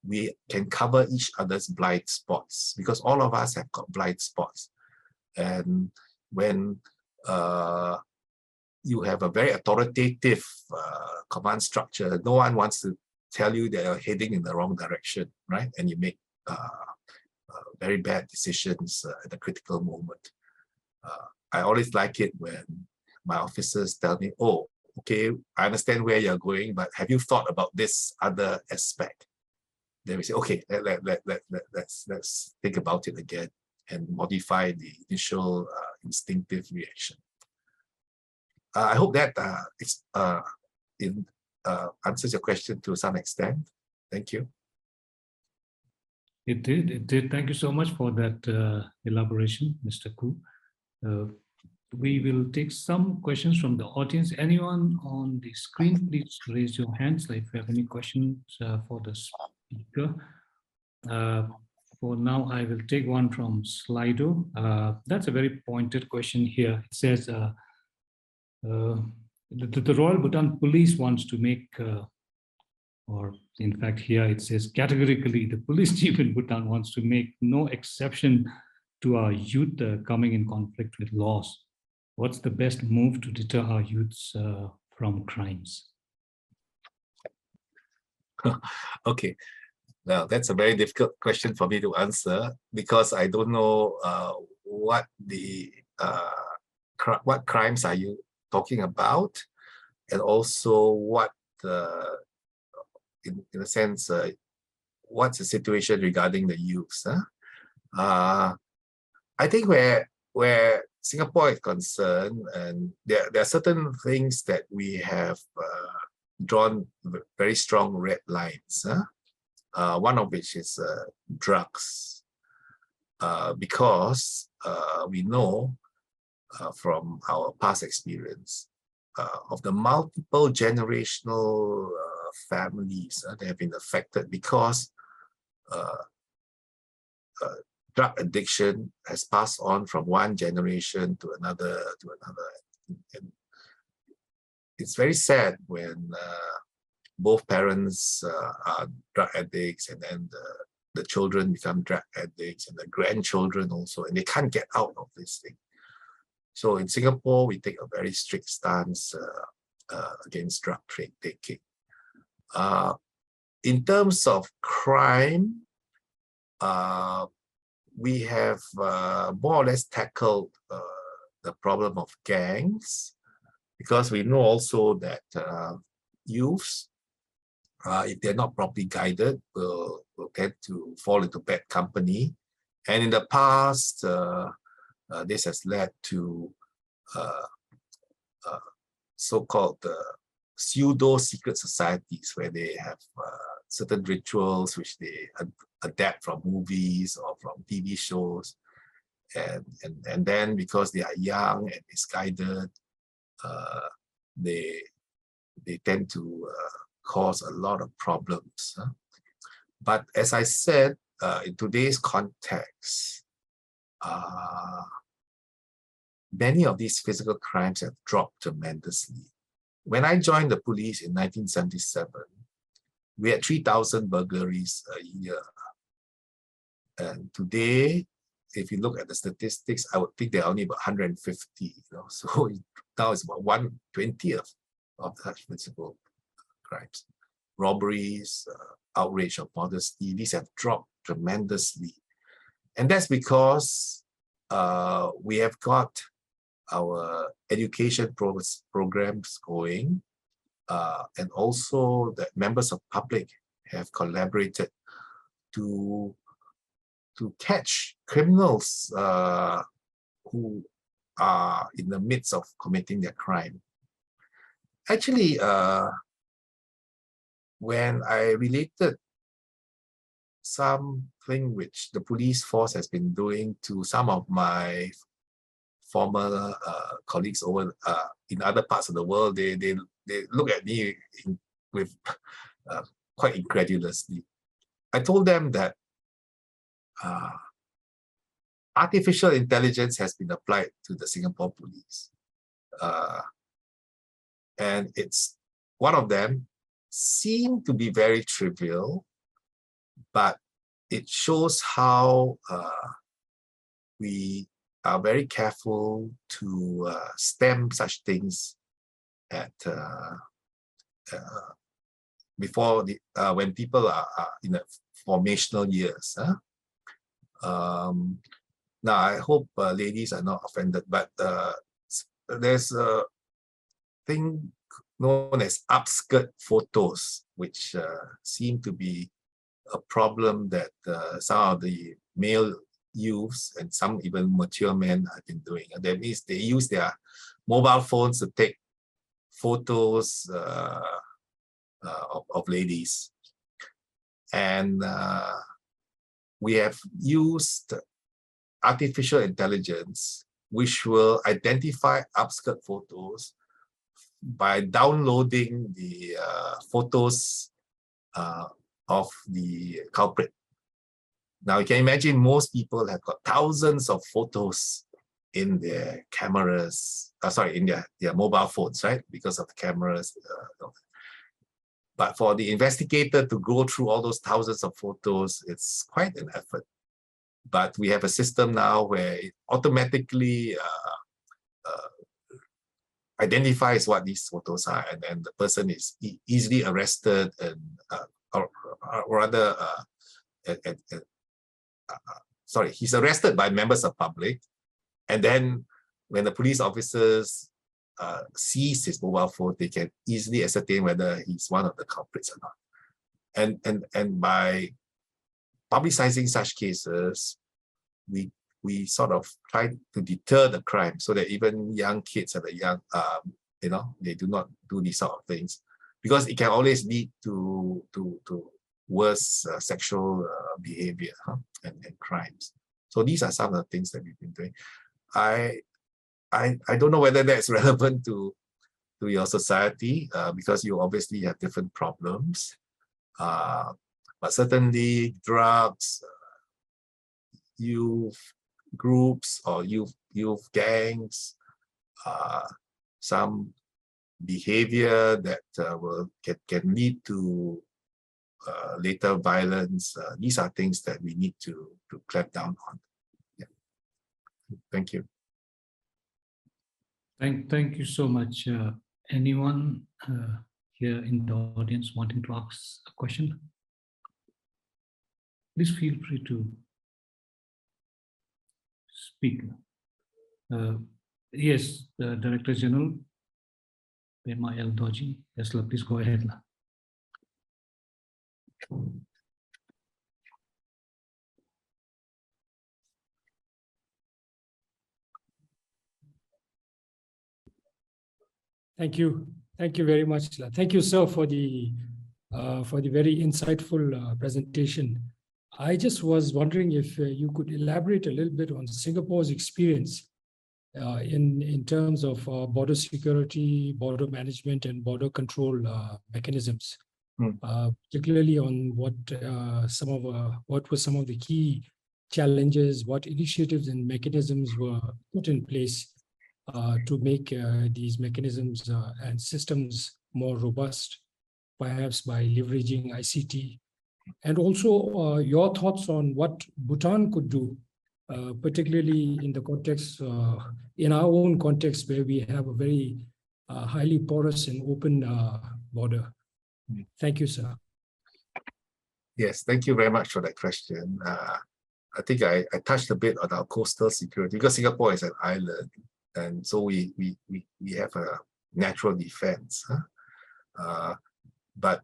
we can cover each other's blind spots because all of us have got blind spots. And when you have a very authoritative command structure, no one wants to tell you that you're heading in the wrong direction, right? And you make very bad decisions at a critical moment. I always like it when my officers tell me, oh, okay, I understand where you're going, but have you thought about this other aspect? Then we say, okay, let's think about it again and modify the initial instinctive reaction. I hope that answers your question to some extent. Thank you. It did. Thank you so much for that elaboration, Mr. Khoo. We will take some questions from the audience. Anyone on the screen, please raise your hands if you have any questions for the speaker. For now, I will take one from Slido. That's a very pointed question here. It says, the Royal Bhutan Police wants to make, or in fact here it says categorically, the police chief in Bhutan wants to make no exception to our youth coming in conflict with laws. What's the best move to deter our youths from crimes? Okay, now that's a very difficult question for me to answer because I don't know what crimes are you talking about, and also what in a sense what's the situation regarding the youths. I think where Singapore is concerned, and there are certain things that we have drawn very strong red lines. One of which is drugs, because we know from our past experience of the multiple generational families that have been affected because drug addiction has passed on from one generation to another. And it's very sad when both parents are drug addicts, and then the children become drug addicts, and the grandchildren also, and they can't get out of this thing. So in Singapore, we take a very strict stance against drug taking. In terms of crime, we have more or less tackled the problem of gangs, because we know also that youths, if they're not properly guided, will tend to fall into bad company. And in the past, this has led to so-called pseudo-secret societies where they have certain rituals which they adapt from movies or from TV shows. And then because they are young and misguided, they tend to cause a lot of problems. But as I said, in today's context, many of these physical crimes have dropped tremendously. When I joined the police in 1977, we had 3,000 burglaries a year. And today, if you look at the statistics, I would think there are only about 150. So now it's about 1/20 of such physical crimes. Robberies, outrage of modesty, these have dropped tremendously. And that's because we have got our education programs going, and also the members of public have collaborated to catch criminals who are in the midst of committing their crime. Actually, when I related something which the police force has been doing to some of my former colleagues over in other parts of the world, they look at me with quite incredulously. I told them that artificial intelligence has been applied to the Singapore police. And it's one of them seemed to be very trivial, but it shows how we are very careful to stem such things at before the when people are in the formational years. Now, I hope ladies are not offended, but there's a thing known as upskirt photos, which seem to be a problem that some of the male youths and some even mature men have been doing. And that means they use their mobile phones to take photos of ladies. And we have used artificial intelligence, which will identify upskirt photos by downloading the photos of the culprit. Now you can imagine most people have got thousands of photos in their cameras, in their mobile phones, right? Because of the cameras. But for the investigator to go through all those thousands of photos, it's quite an effort. But we have a system now where it automatically identifies what these photos are, and then the person is easily arrested, and or rather, he's arrested by members of public, and then when the police officers sees his mobile phone, they can easily ascertain whether he's one of the culprits or not. And by publicizing such cases, we sort of try to deter the crime, so that even young kids at a young, they do not do these sort of things, because it can always lead to worse sexual behavior and crimes. So these are some of the things that we've been doing. I don't know whether that's relevant to your society, because you obviously have different problems. But certainly drugs, youth groups or youth gangs, some behavior that can lead to later violence. These are things that we need to clamp down on. Yeah. Thank you. Thank you so much. Anyone here in the audience wanting to ask a question? Please feel free to speak. Yes, the Director General, Pema El Doji. Yes, please go ahead. Thank you. Thank you very much. Thank you, sir, for the very insightful presentation. I just was wondering if you could elaborate a little bit on Singapore's experience in terms of border security, border management, and border control mechanisms, particularly on what were some of the key challenges, what initiatives and mechanisms were put in place to make these mechanisms and systems more robust, perhaps by leveraging ICT, and also your thoughts on what Bhutan could do, particularly in the context, in our own context, where we have a very highly porous and open border. Thank you, sir. Yes, thank you very much for that question. I think I touched a bit on our coastal security because Singapore is an island, and so we have a natural defense. But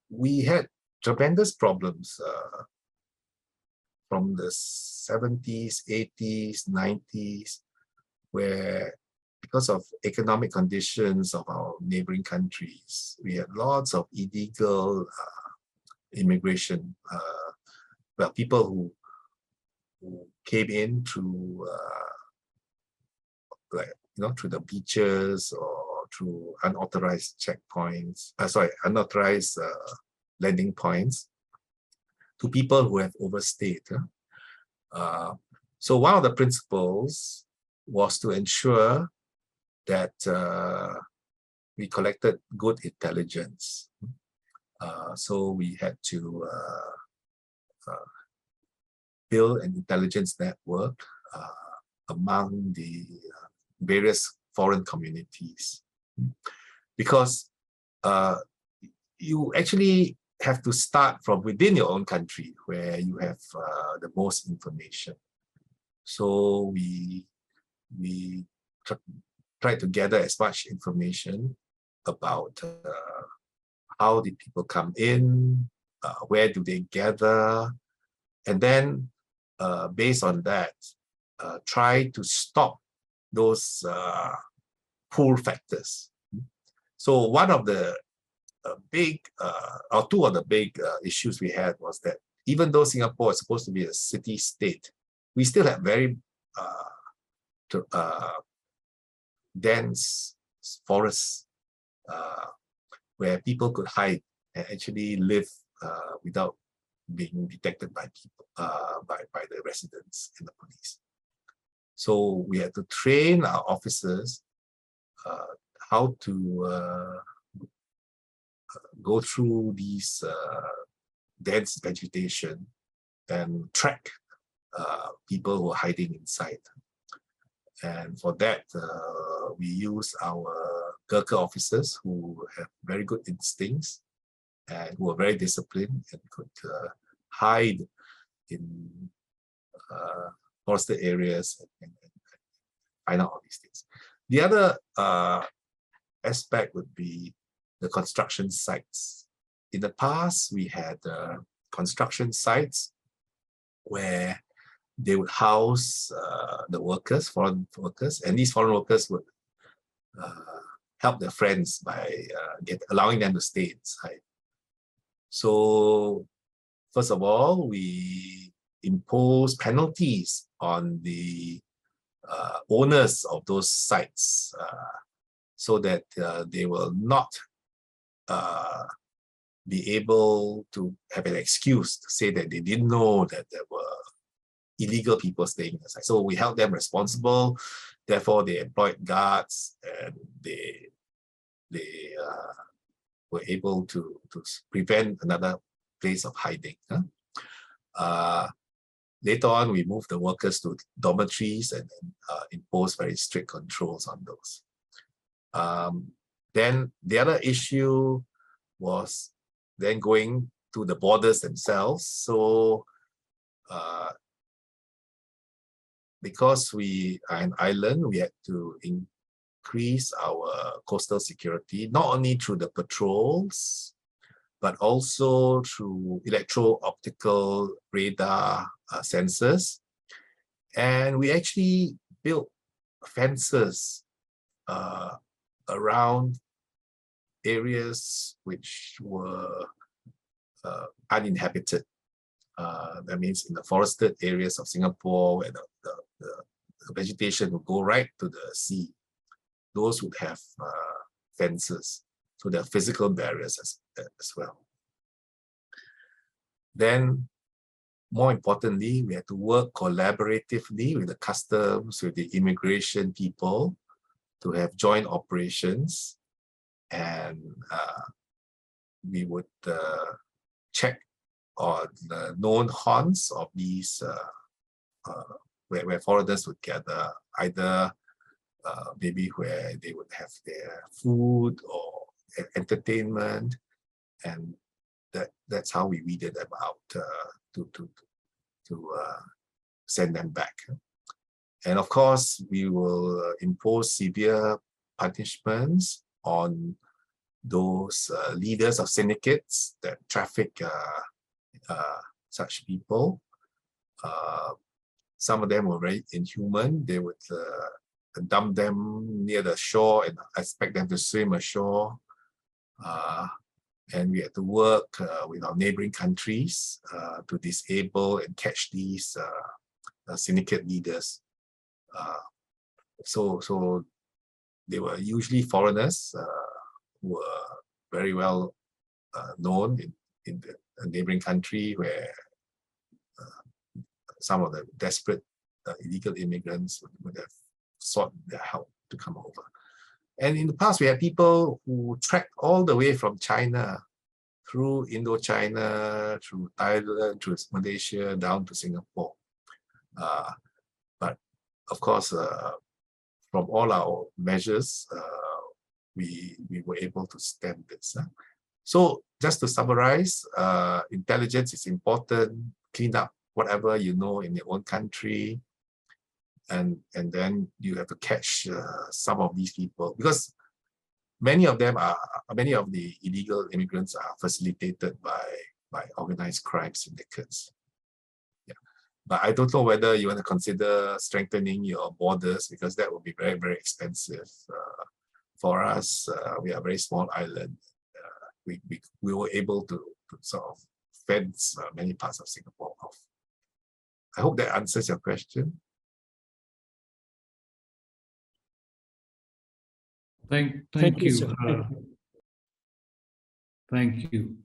we had tremendous problems from the 70s, 80s, 90s, where because of economic conditions of our neighboring countries, we had lots of illegal immigration. Well, people who came in through through the beaches or through unauthorized checkpoints, unauthorized landing points, to people who have overstayed. So one of the principles was to ensure that we collected good intelligence. So we had to build an intelligence network among the various foreign communities, because you actually have to start from within your own country where you have the most information. So we try to gather as much information about how did people come in, where do they gather, and then based on that, try to stop those pull factors. So one of the two of the big issues we had was that even though Singapore is supposed to be a city-state, we still have very dense forests where people could hide and actually live without being detected by people, by the residents and the police. So we had to train our officers how to go through these dense vegetation and track people who are hiding inside. And for that, we use our GERKA officers who have very good instincts and who are very disciplined and could hide in forested areas and find out all these things. The other aspect would be the construction sites. In the past, we had construction sites where they would house the workers, foreign workers, and these foreign workers would help their friends by allowing them to stay inside. So first of all, we impose penalties on the owners of those sites so that they will not be able to have an excuse to say that they didn't know that there were illegal people staying inside. So we held them responsible. Therefore, they employed guards and they were able to prevent another place of hiding. Later on, we moved the workers to dormitories and imposed very strict controls on those. Then the other issue was then going to the borders themselves. So because we are an island, we had to increase our coastal security, not only through the patrols, but also through electro-optical radar sensors. And we actually built fences around areas which were uninhabited. That means in the forested areas of Singapore where the vegetation would go right to the sea. Those would have fences. So there are physical barriers as well. Then, more importantly, we had to work collaboratively with the customs, with the immigration people to have joint operations. And we would check on the known haunts of these, where foreigners would gather, either maybe where they would have their food or entertainment, and that's how we weeded them out send them back. And of course, we will impose severe punishments on those leaders of syndicates that traffic such people. Some of them were very inhuman. They would dump them near the shore and expect them to swim ashore. And we had to work with our neighboring countries to disable and catch these syndicate leaders. So they were usually foreigners who were very well known in the neighboring country, where some of the desperate illegal immigrants would have sought their help to come over. And in the past, we had people who trekked all the way from China through Indochina, through Thailand, through Malaysia, down to Singapore. But of course, from all our measures, we were able to stem this. So just to summarize, intelligence is important. Clean up whatever you know in your own country. And then you have to catch some of these people, because many of the illegal immigrants are facilitated by organized crime syndicates. Yeah. But I don't know whether you want to consider strengthening your borders, because that would be very, very expensive. For us, we are a very small island. We were able to sort of fence many parts of Singapore off. I hope that answers your question. Thank you. Sir. Thank you.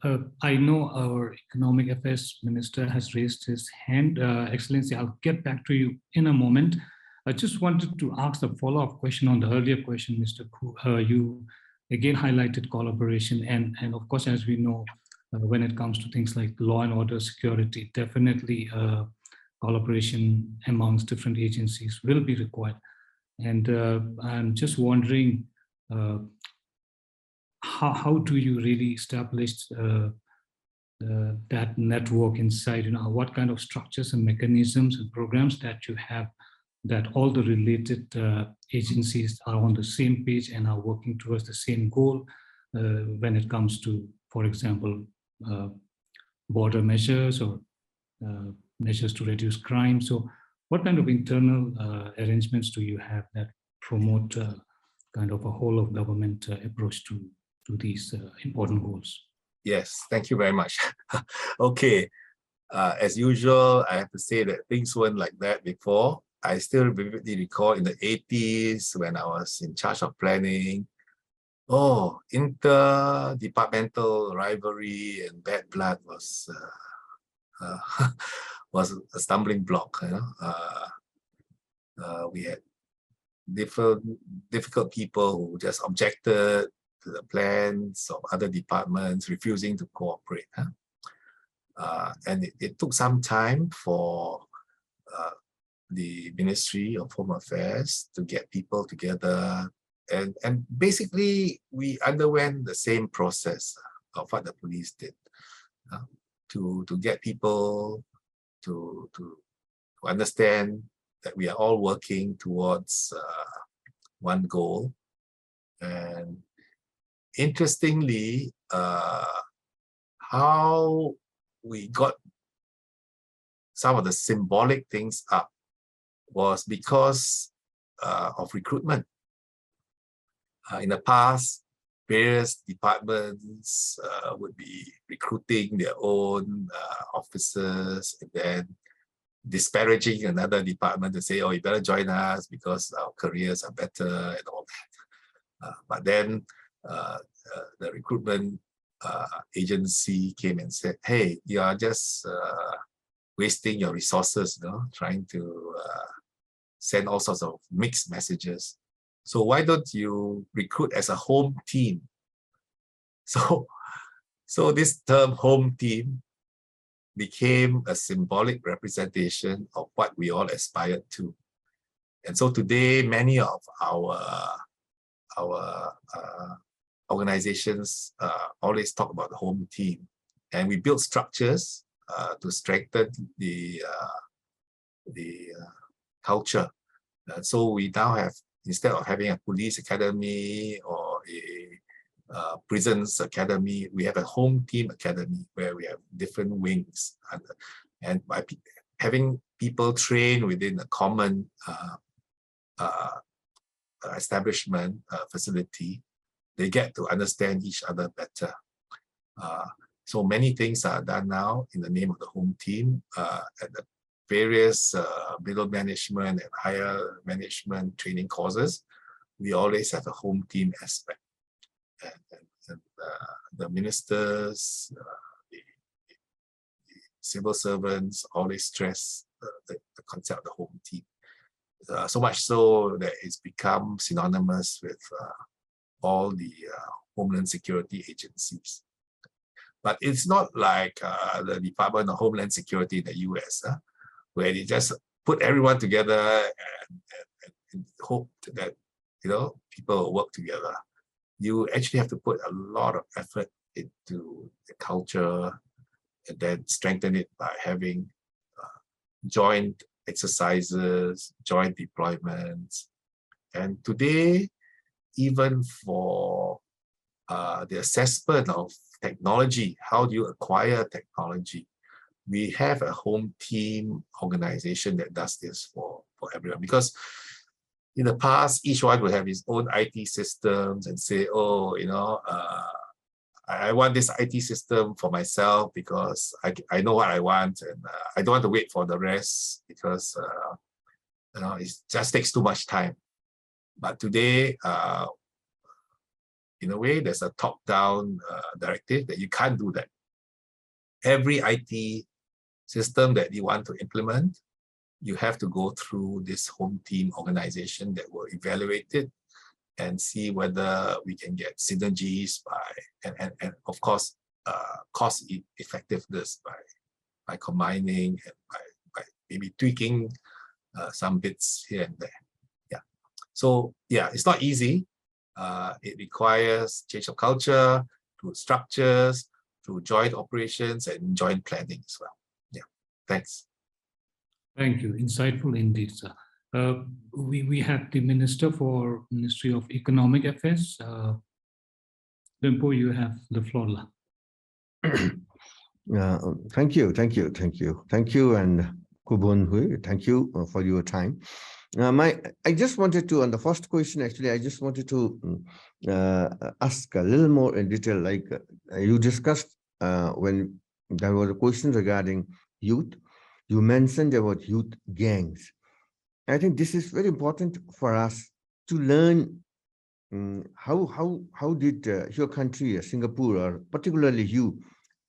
I know our Economic Affairs Minister has raised his hand. Excellency, I'll get back to you in a moment. I just wanted to ask a follow-up question on the earlier question, Mr. Khoo. You again highlighted collaboration, and of course, as we know, when it comes to things like law and order, security, definitely collaboration amongst different agencies will be required. And I'm just wondering, how do you really establish that network inside? What kind of structures and mechanisms and programs that you have, that all the related agencies are on the same page and are working towards the same goal when it comes to, for example, border measures or measures to reduce crime? So what kind of internal arrangements do you have that promote kind of a whole of government approach to these important goals? Yes, thank you very much. Okay, as usual, I have to say that things weren't like that before. I still vividly recall in the 80s when I was in charge of planning, interdepartmental rivalry and bad blood was was a stumbling block. We had difficult people who just objected to the plans of other departments, refusing to cooperate. And it took some time for the Ministry of Home Affairs to get people together. And basically, we underwent the same process of what the police did, to get people to understand that we are all working towards one goal. And interestingly, how we got some of the symbolic things up was because of recruitment. In the past, various departments would be recruiting their own officers and then disparaging another department to say, oh, you better join us because our careers are better and all that. But then the recruitment agency came and said, hey, you are just wasting your resources, trying to send all sorts of mixed messages. So why don't you recruit as a home team? So this term home team became a symbolic representation of what we all aspired to. And so today, many of our organizations always talk about the home team. And we build structures to strengthen the culture. So we now have, instead of having a police academy or a prisons academy, we have a home team academy where we have different wings. And by having people train within a common establishment facility, they get to understand each other better. So many things are done now in the name of the home team at the various middle management and higher management training courses. We always have a home team aspect. And the ministers, the civil servants always stress the concept of the home team. So much so that it's become synonymous with all the Homeland Security agencies. But it's not like the Department of Homeland Security in the US, where they just put everyone together and hope that, you know, people will work together. You actually have to put a lot of effort into the culture and then strengthen it by having joint exercises, joint deployments. And today, even for the assessment of technology, how do you acquire technology? We have a home team organization that does this for everyone, because in the past, each one would have his own IT systems and say, oh, you know, I want this IT system for myself because I know what I want, and I don't want to wait for the rest because you know, it just takes too much time. But today, in a way, there's a top-down directive that you can't do that. Every IT system that you want to implement, you have to go through this home team organization that will evaluate it and see whether we can get synergies by, and of course, cost effectiveness by combining and by maybe tweaking some bits here and there. Yeah. So yeah, it's not easy. It requires change of culture, through structures, through joint operations and joint planning as well. Yeah, thanks. Thank you. Insightful indeed, sir. We have the Minister for Ministry of Economic Affairs. Bimpo, you have the floor. Thank you, and Khoo Boon Hui, thank you for your time. I just wanted to, on the first question, actually, I just wanted to ask a little more in detail, like you discussed when there was a question regarding youth. You mentioned about youth gangs. I think this is very important for us to learn how did your country, Singapore, or particularly you,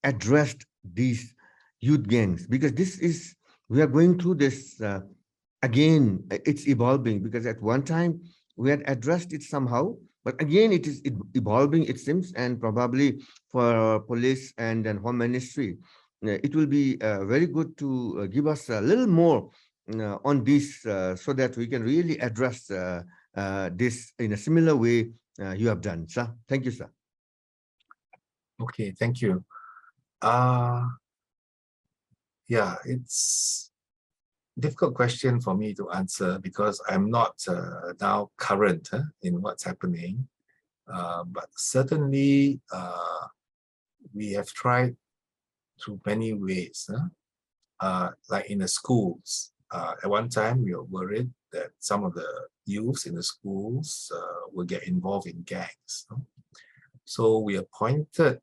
addressed these youth gangs, because this is, we are going through this again. It's evolving, because at one time we had addressed it somehow, but again it is evolving, it seems, and probably for police and then Home Ministry, it will be very good to give us a little more on this so that we can really address this in a similar way you have done, sir. Thank you, sir. Okay, thank you. Yeah, it's a difficult question for me to answer because I'm not now current in what's happening. But certainly we have tried through many ways. Like in the schools, at one time we were worried that some of the youths in the schools will get involved in gangs. So we appointed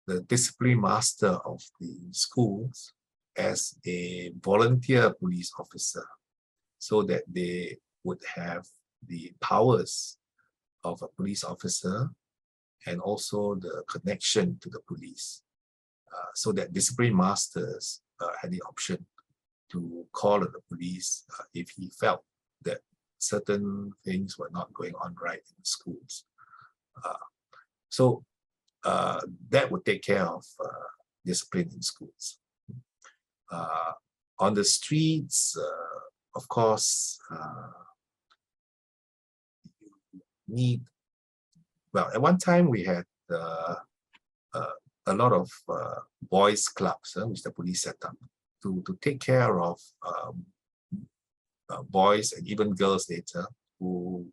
the discipline master of the schools as a volunteer police officer, so that they would have the powers of a police officer and also the connection to the police, so that discipline masters had the option to call on the police if he felt that certain things were not going on right in the schools. So that would take care of discipline in schools. On the streets, of course, you need, well, at one time we had a lot of boys clubs, which the police set up to take care of boys and even girls later who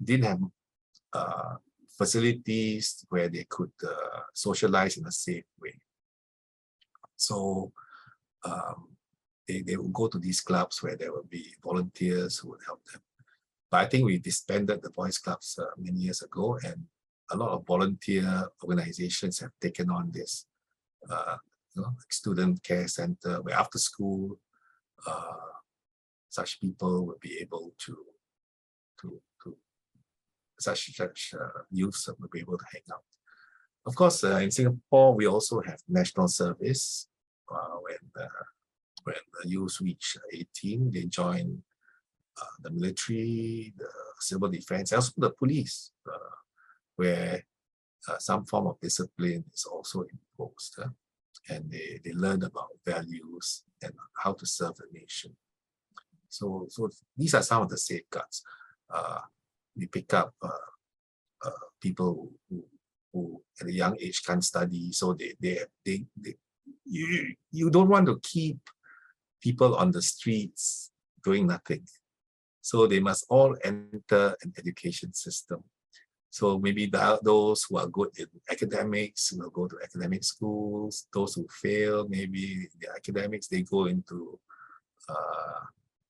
didn't have facilities where they could socialize in a safe way. So they would go to these clubs where there would be volunteers who would help them. But I think we disbanded the boys clubs many years ago, and a lot of volunteer organizations have taken on this like student care center, where after school such people will be able to such youths will be able to hang out. Of course, in Singapore, we also have national service. When the youth reach 18, they join the military, the civil defense, also the police, where some form of discipline is also imposed. And they learn about values and how to serve the nation. So these are some of the safeguards. We pick up people who at a young age can't study, so you don't want to keep people on the streets doing nothing. So they must all enter an education system. So maybe those who are good in academics will go to academic schools. Those who fail, maybe the academics, they go into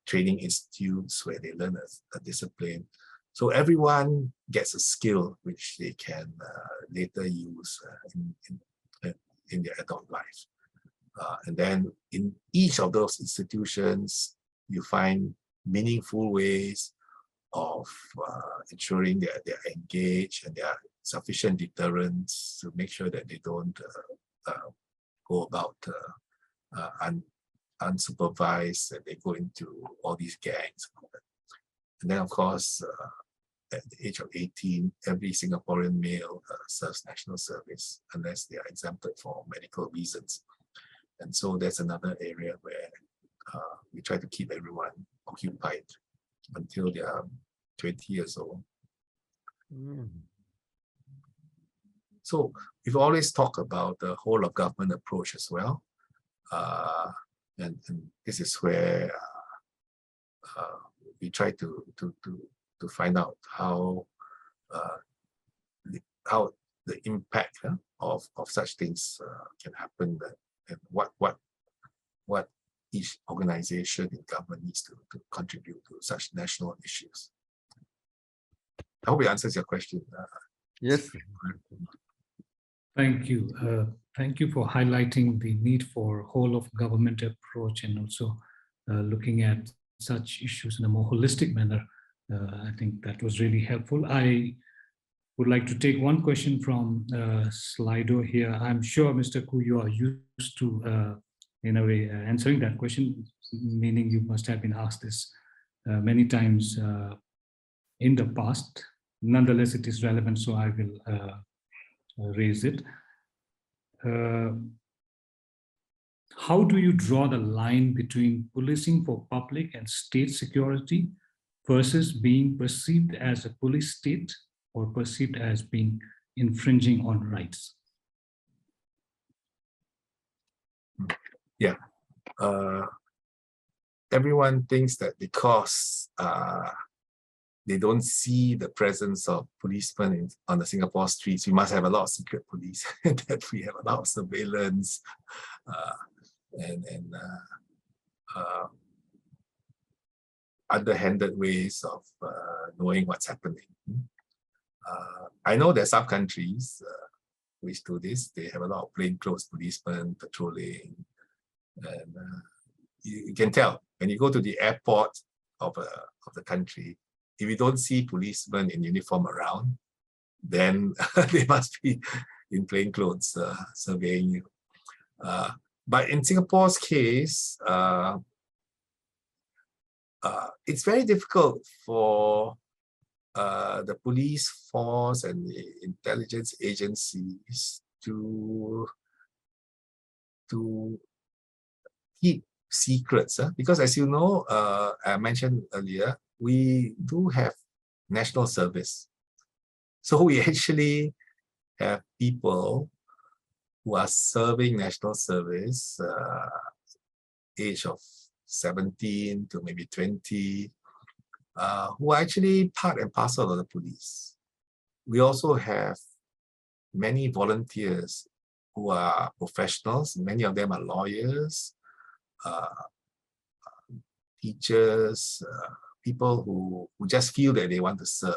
training institutes where they learn a discipline. So everyone gets a skill which they can later use in their adult life. And then in each of those institutions, you find meaningful ways of ensuring that they're engaged and there are sufficient deterrents to make sure that they don't go about unsupervised, and they go into all these gangs. And then, of course, at the age of 18, every Singaporean male serves national service unless they are exempted for medical reasons. And so that's another area where we try to keep everyone occupied until they are 20 years old. So we've always talked about the whole of government approach as well. And this is where we try to find out how the impact of such things can happen, and what each organization in government needs to contribute to such national issues. I hope it answers your question. Yes. Thank you. Thank you for highlighting the need for whole of government approach, and also looking at such issues in a more holistic manner. I think that was really helpful. I would like to take one question from Slido here. I'm sure, Mr. Khoo, you are used to, in a way, answering that question, meaning you must have been asked this many times in the past. Nonetheless, it is relevant, so I will raise it. How do you draw the line between policing for public and state security versus being perceived as a police state or perceived as being infringing on rights? Yeah. Everyone thinks that because they don't see the presence of policemen on the Singapore streets, we must have a lot of secret police, that we have a lot of surveillance and underhanded ways of knowing what's happening. I know there are some countries which do this. They have a lot of plainclothes policemen patrolling, and you can tell when you go to the airport of the country, if you don't see policemen in uniform around, then they must be in plainclothes surveying you. But in Singapore's case, it's very difficult for the police force and the intelligence agencies to keep secrets, because as you know, I mentioned earlier, we do have national service. So we actually have people who are serving national service, age of 17 to maybe 20, who are actually part and parcel of the police. We also have many volunteers who are professionals. Many of them are lawyers, teachers, people who just feel that they want to serve,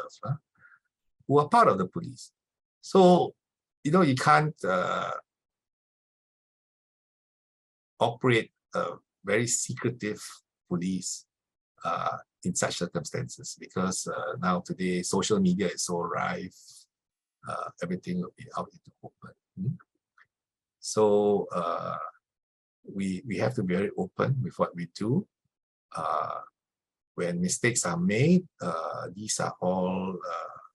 who are part of the police. So, you know, you can't operate a very secretive police in such circumstances, because now today social media is so rife, everything will be out in the open. So we have to be very open with what we do. When mistakes are made, these are all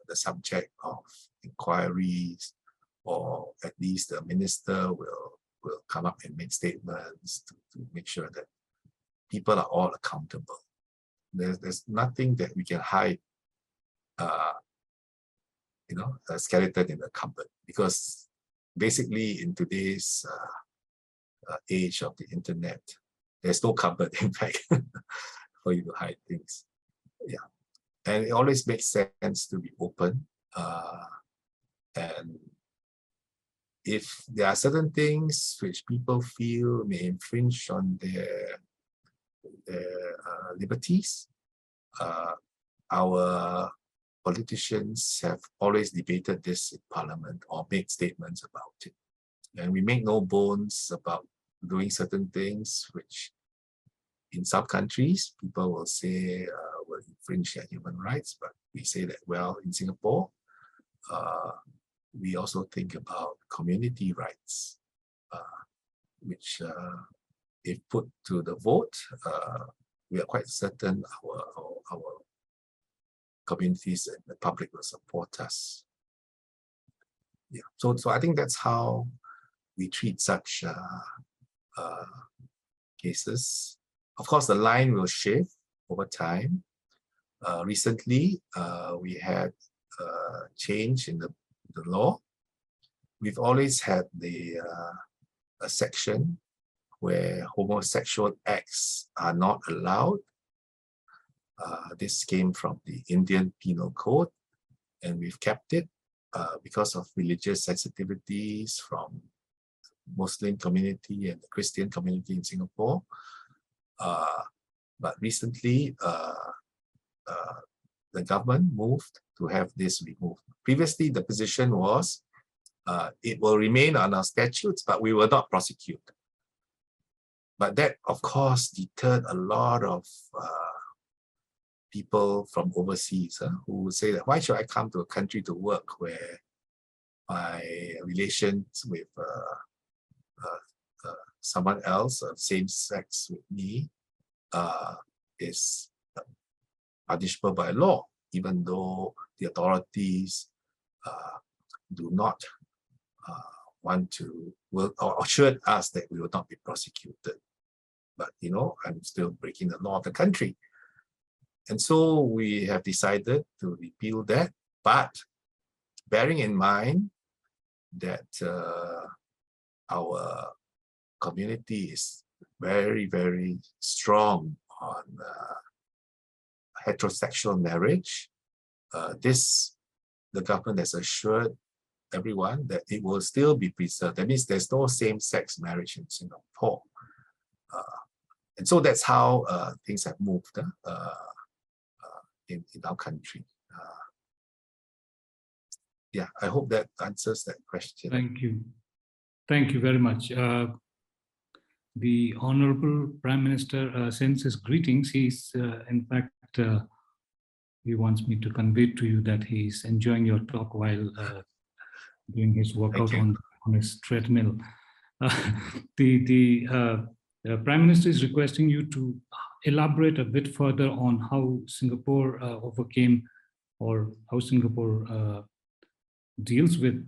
the subject of inquiries, or at least the minister will come up and make statements to make sure that people are all accountable. There's nothing that we can hide, you know, a skeleton in the cupboard, because basically in today's age of the internet, there's no cupboard, in fact, for you to hide things. Yeah, and it always makes sense to be open. And if there are certain things which people feel may infringe on their liberties, our politicians have always debated this in Parliament or made statements about it. And we make no bones about doing certain things which in some countries people will say will infringe their human rights, but we say that, well, in Singapore, we also think about community rights, which if put to the vote, we are quite certain our communities and the public will support us. Yeah, so I think that's how we treat such cases. Of course, the line will shift over time. Recently, we had change in the law. We've always had a section where homosexual acts are not allowed. This came from the Indian Penal Code, and we've kept it because of religious sensitivities from Muslim community and the Christian community in Singapore. But recently, the government moved to have this removed. Previously, the position was it will remain on our statutes, but we will not prosecute. But that, of course, deterred a lot of people from overseas who would say that, why should I come to a country to work where my relations with someone else of same sex with me is punishable by law, even though the authorities do not want to, or assured us that we will not be prosecuted. But, you know, I'm still breaking the law of the country. And so we have decided to repeal that, but bearing in mind that our community is very, very strong on heterosexual marriage, the government has assured everyone that it will still be preserved. That means there's no same-sex marriage in Singapore. And so that's how things have moved in our country. Yeah, I hope that answers that question. Thank you. Thank you very much. The Honorable Prime Minister sends his greetings. He's, in fact, he wants me to convey to you that he's enjoying your talk while doing his workout on his treadmill. The Prime Minister is requesting you to elaborate a bit further on how Singapore overcame, or how Singapore deals with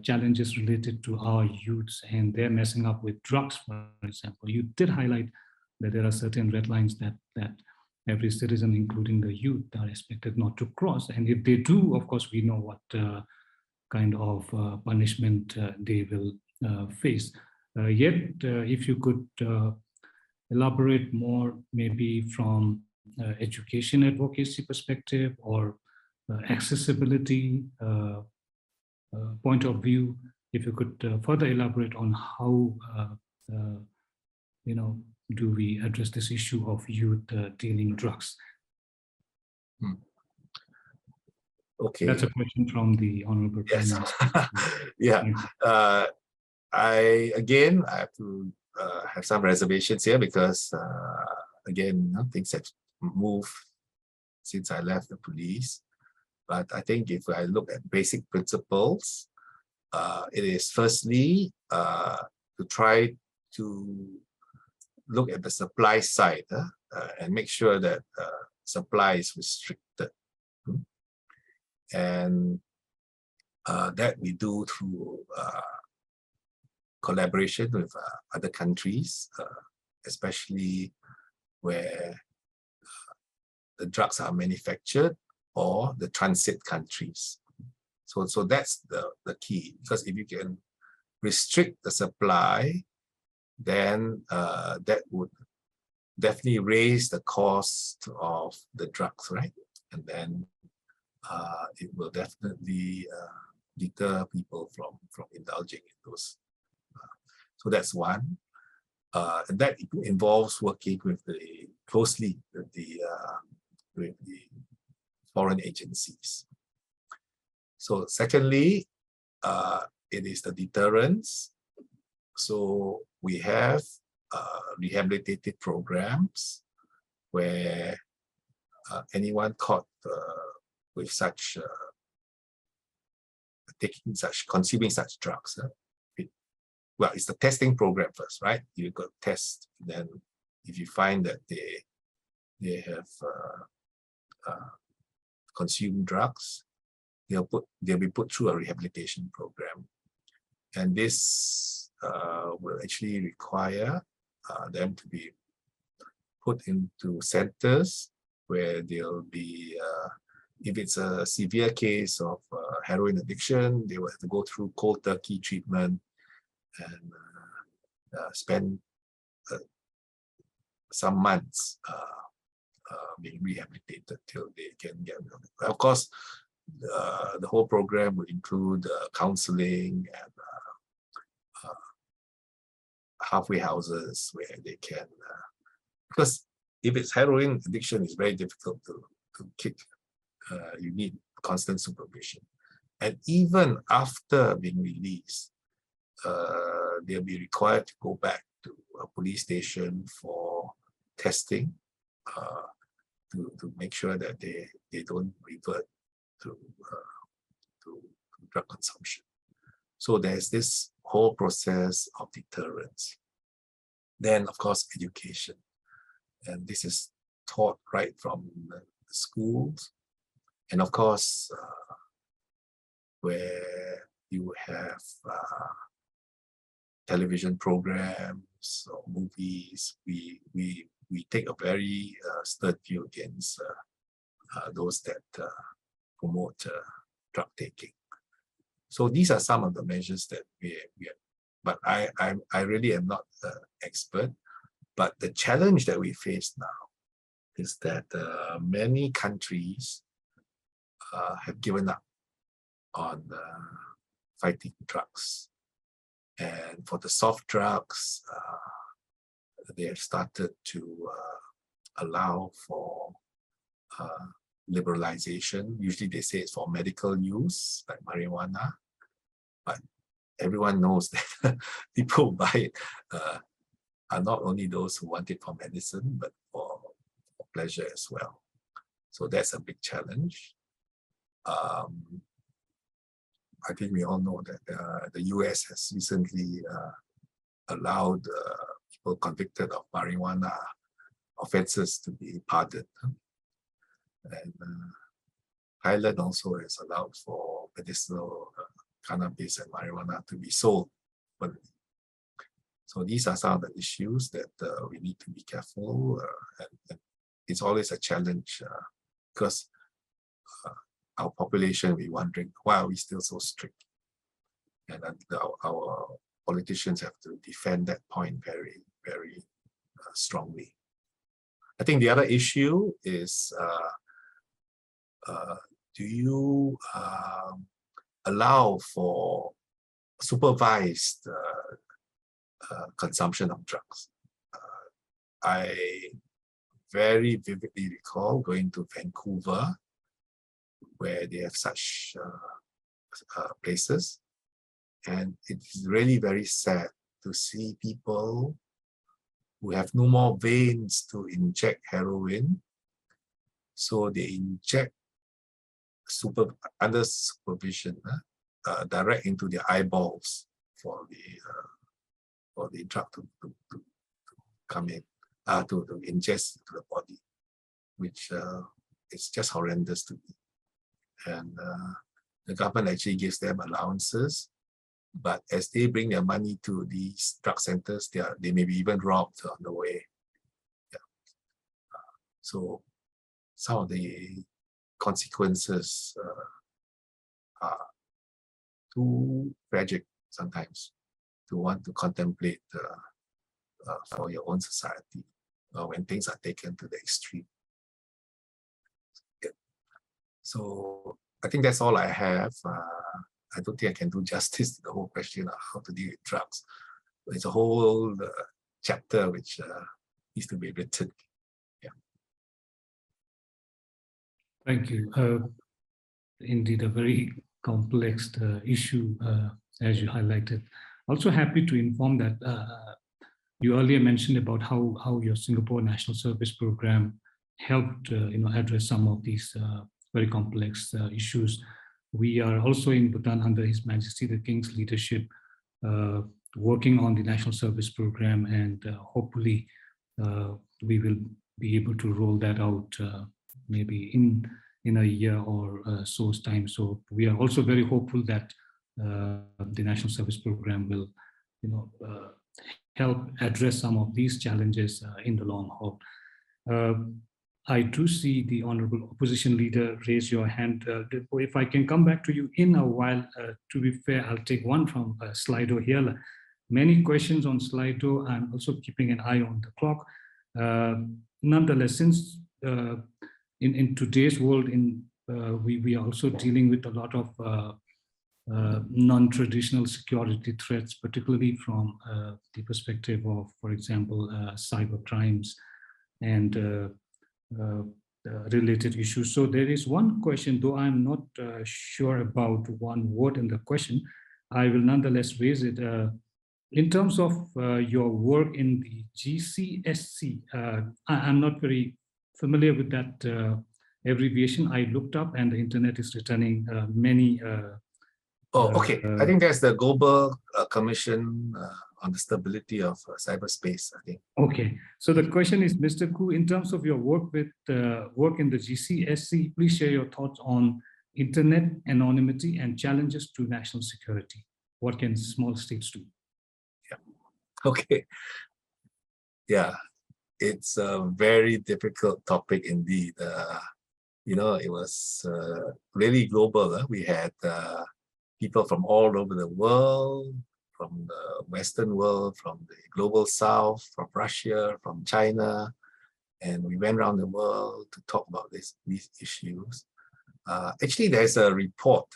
challenges related to our youths and they're messing up with drugs, for example. You did highlight that there are certain red lines that every citizen, including the youth, are expected not to cross. And if they do, of course, we know what kind of punishment they will face. Yet, if you could elaborate more, maybe from education advocacy perspective or accessibility point of view, if you could further elaborate on how do we address this issue of youth dealing drugs? Okay. That's a question from the Honorable Prime Yes. Minister. Yeah. I have to have some reservations here because again, things have moved since I left the police. But I think if I look at basic principles, it is firstly to try to look at the supply side and make sure that supply is restricted. And that we do through collaboration with other countries, especially where the drugs are manufactured or the transit countries. So that's the key, because if you can restrict the supply, then that would definitely raise the cost of the drugs, right? And then it will definitely deter people from indulging in those. So that's one. And that involves working with closely with the foreign agencies. So secondly, it is the deterrence. So we have rehabilitative programs where anyone caught with such consuming such drugs. Well, it's the testing program first, right? You got test. Then, if you find that they have consumed drugs, they'll be put through a rehabilitation program, and this will actually require them to be put into centers where they'll be. If it's a severe case of heroin addiction, they will have to go through cold turkey treatment and spend some months being rehabilitated till they can get rid of it. Of course, the whole program will include counseling and halfway houses where they can, because if it's heroin addiction, it's very difficult to kick. You need constant supervision. And even after being released, they'll be required to go back to a police station for testing to make sure that they don't revert to drug consumption. So there's this whole process of deterrence. Then, of course, education. And this is taught right from the schools. And of course, where you have television programs or movies, we take a very stern view against those that promote drug taking. So these are some of the measures that we have. But I really am not an expert. But the challenge that we face now is that many countries have given up on fighting drugs. And for the soft drugs, they have started to allow for liberalization. Usually they say it's for medical use, like marijuana. But everyone knows that people who buy it are not only those who want it for medicine, but for pleasure as well. So that's a big challenge. I think we all know that the US has recently allowed people convicted of marijuana offenses to be pardoned. And Thailand also has allowed for medicinal cannabis and marijuana to be sold. So these are some of the issues that we need to be careful. And it's always a challenge because our population will be wondering, why are we still so strict? And our politicians have to defend that point very, very strongly. I think the other issue is, do you allow for supervised consumption of drugs? I very vividly recall going to Vancouver, where they have such places. And it's really very sad to see people who have no more veins to inject heroin. So they inject under supervision, direct into their eyeballs for the drug to come in, to ingest to the body, which is just horrendous to me. And the government actually gives them allowances, but as they bring their money to these drug centers, they may be even robbed on the way. Yeah. So some of the consequences are too tragic sometimes to want to contemplate for your own society when things are taken to the extreme. Yeah. So I think that's all I have. I don't think I can do justice to the whole question of how to deal with drugs. It's a whole chapter which needs to be written. Yeah. Thank you. Indeed, a very complex issue, as you highlighted. Also happy to inform that you earlier mentioned about how your Singapore National Service Program helped address some of these very complex issues. We are also in Bhutan under His Majesty the King's leadership, working on the National Service Program, and hopefully we will be able to roll that out maybe in a year or so's time. So we are also very hopeful that the National Service Program will, help address some of these challenges in the long haul. I do see the Honorable Opposition Leader raise your hand. If I can come back to you in a while, to be fair, I'll take one from Slido here. Many questions on Slido. I'm also keeping an eye on the clock. Nonetheless, since in today's world, we are also dealing with a lot of non-traditional security threats, particularly from the perspective of, for example, cyber crimes and related issues. So there is one question, though I'm not sure about one word in the question, I will nonetheless raise it. In terms of your work in the GCSC, I'm not very familiar with that abbreviation. I looked up and the internet is returning many. Okay. I think that's the Global Commission on the Stability of Cyberspace, I think. Okay. So the question is, Mr. Khoo, in terms of your work with work in the GCSC, please share your thoughts on internet anonymity and challenges to national security. What can small states do? Yeah. Okay. Yeah, it's a very difficult topic indeed. It was really global. We had people from all over the world, from the Western world, from the global South, from Russia, from China, and we went around the world to talk about these issues. Actually, there's a report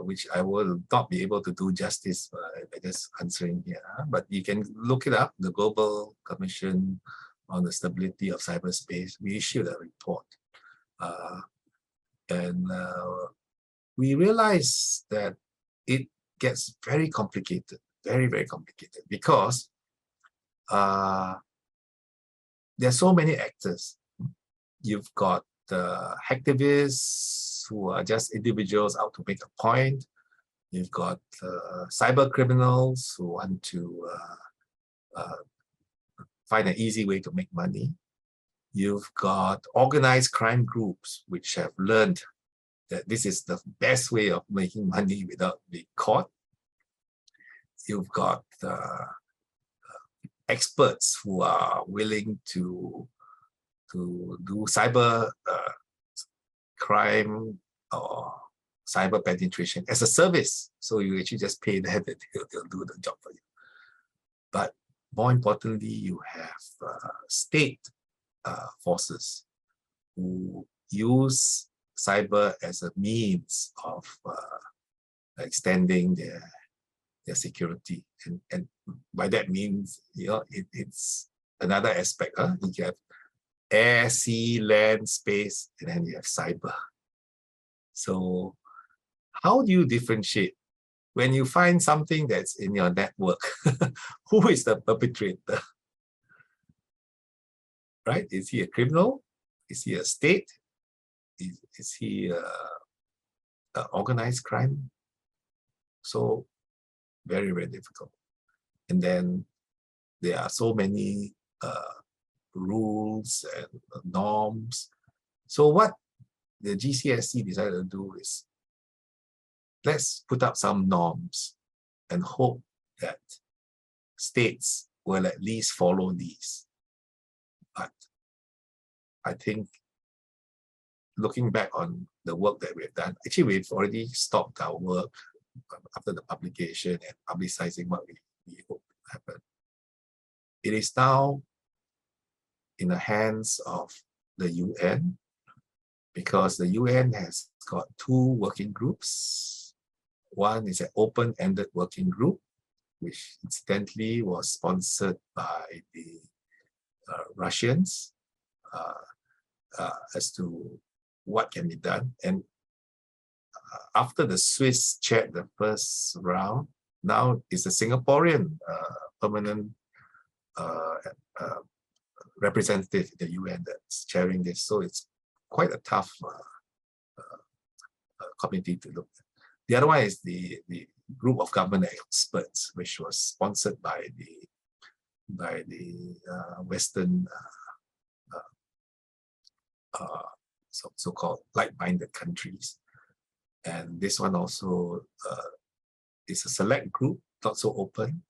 which I will not be able to do justice by just answering here, but you can look it up, the Global Commission on the Stability of Cyberspace. We issued a report. And we realized that it gets very complicated, very, very complicated, because there are so many actors. You've got hacktivists who are just individuals out to make a point. You've got cyber criminals who want to find an easy way to make money. You've got organized crime groups which have learned that this is the best way of making money without being caught. You've got experts who are willing to do cyber crime or cyber penetration as a service. So you actually just pay them and they'll do the job for you. But more importantly, you have state forces who use cyber as a means of extending their security. And by that means, it's another aspect. You have air, sea, land, space, and then you have cyber. So how do you differentiate? When you find something that's in your network, who is the perpetrator? Right? Is he a criminal? Is he a state? Is he an organized crime? So very, very difficult. And then there are so many rules and norms. So what the GCSE decided to do is, let's put up some norms and hope that states will at least follow these. But I think looking back on the work that we've done, actually we've already stopped our work after the publication and publicizing what we hope to happen. It is now in the hands of the UN, because the UN has got two working groups. One is an open-ended working group, which incidentally was sponsored by the Russians as to what can be done. And after the Swiss chaired the first round, now it's a Singaporean permanent representative in the UN that's chairing this. So it's quite a tough committee to look at. The other one is the group of government experts, which was sponsored by the Western so-called like-minded countries. And this one also is a select group, not so open,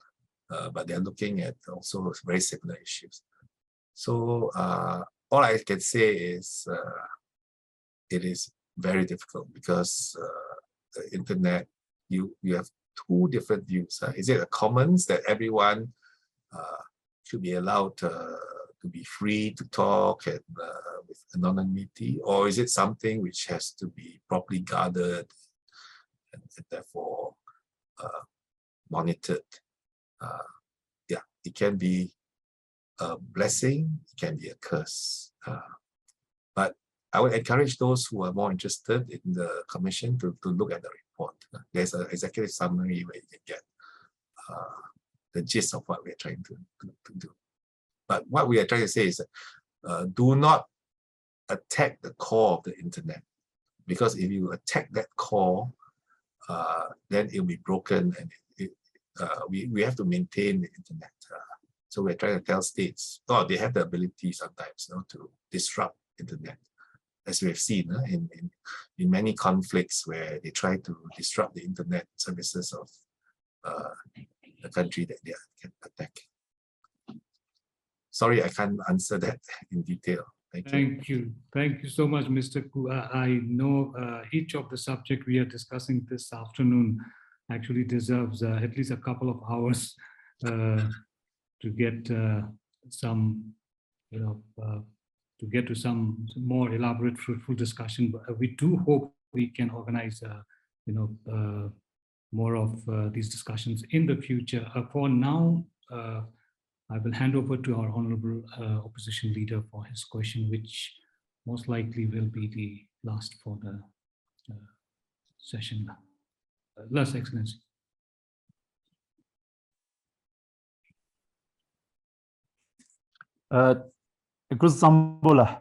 but they're looking at also very similar issues. So all I can say is it is very difficult, because the internet, you have two different views. Is it a commons that everyone should be allowed to be free to talk and with anonymity, or is it something which has to be properly guarded and therefore monitored? Yeah, it can be a blessing, it can be a curse. But I would encourage those who are more interested in the commission to look at the report. There's an executive summary where you can get the gist of what we're trying to do. But what we are trying to say is that do not attack the core of the internet, because if you attack that core, then it will be broken, and we have to maintain the internet. So we're trying to tell states, they have the ability sometimes to disrupt internet, as we have seen in many conflicts where they try to disrupt the internet services of the country that they can attack. Sorry, I can't answer that in detail. Thank you. Thank you so much, Mr. Khoo. I know each of the subject we are discussing this afternoon actually deserves at least a couple of hours to get some, to get to some more elaborate, fruitful discussion. But we do hope we can organize, more of these discussions in the future. For now, I will hand over to our Honorable Opposition Leader for his question, which most likely will be the last for the session. Last Excellency. Sambola.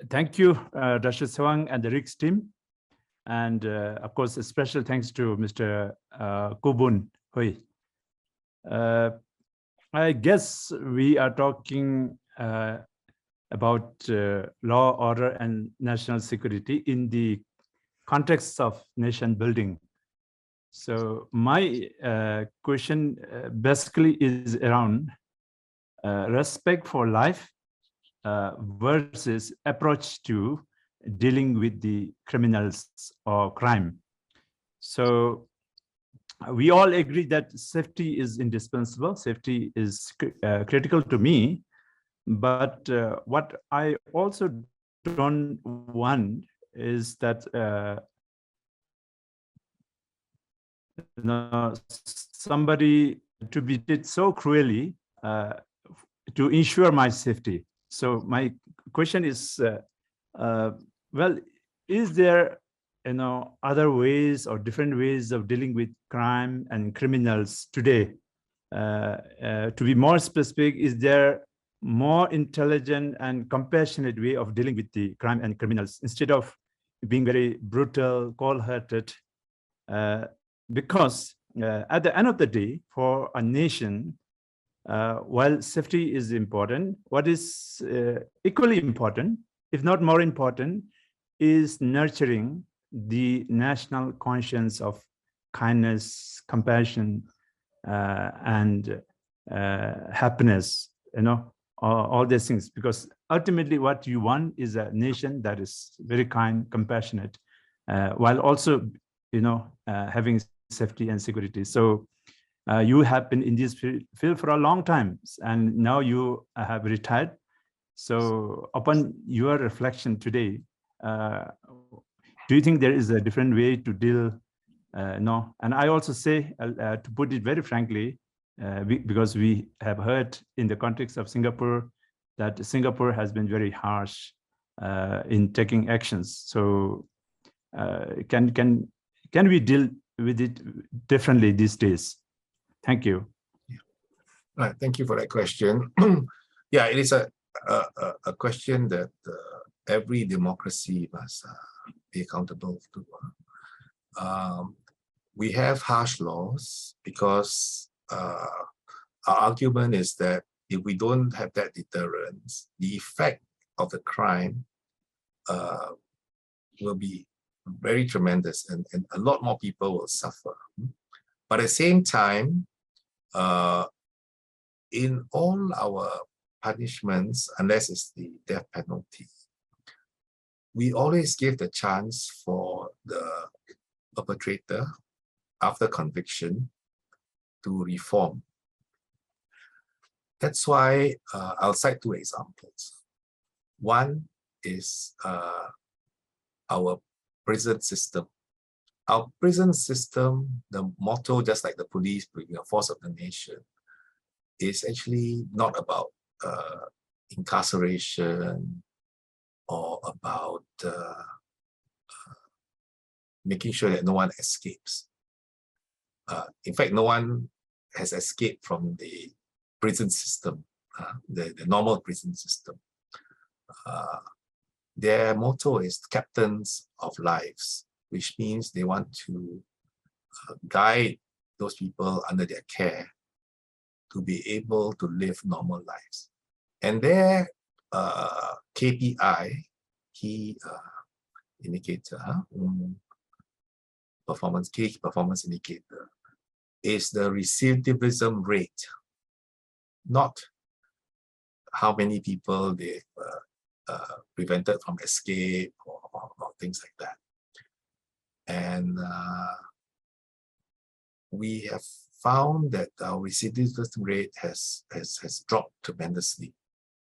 Thank you, Dr. Sawang and the RIGSS team. And of course, a special thanks to Mr. Khoo Boon Hui. I guess we are talking about law, order, and national security in the context of nation building. So my question basically is around respect for life versus approach to dealing with the criminals or crime. So we all agree that safety is indispensable. Safety is critical to me. But what I also don't want is that somebody to be treated so cruelly to ensure my safety. So my question is, well, is there other ways or different ways of dealing with crime and criminals today? To be more specific, is there more intelligent and compassionate way of dealing with the crime and criminals instead of being very brutal, cold-hearted? Because at the end of the day, for a nation, while safety is important, what is equally important, if not more important, is nurturing the national conscience of kindness, compassion, and happiness, all these things, because ultimately what you want is a nation that is very kind, compassionate, while also, having safety and security. So you have been in this field for a long time, and now you have retired. So upon your reflection today, do you think there is a different way to deal? No, and I also say, to put it very frankly, because we have heard in the context of Singapore that Singapore has been very harsh in taking actions. So can we deal with it differently these days? Thank you. Right, thank you for that question. Yeah, it is a question that every democracy must be accountable to. We have harsh laws because our argument is that if we don't have that deterrence, the effect of the crime will be very tremendous, and a lot more people will suffer. But at the same time, in all our punishments, unless it's the death penalty, we always give the chance for the perpetrator after conviction to reform. That's why I'll cite two examples. One is our prison system. Our prison system, the motto, just like the police being a force of the nation, is actually not about incarceration or about making sure that no one escapes. In fact, no one has escaped from the prison system, the normal prison system. Their motto is captains of lives, which means they want to guide those people under their care to be able to live normal lives. And their KPI, key indicator, key performance indicator, is the recidivism rate, not how many people they've prevented from escape or things like that. And we have found that our recidivism rate has dropped tremendously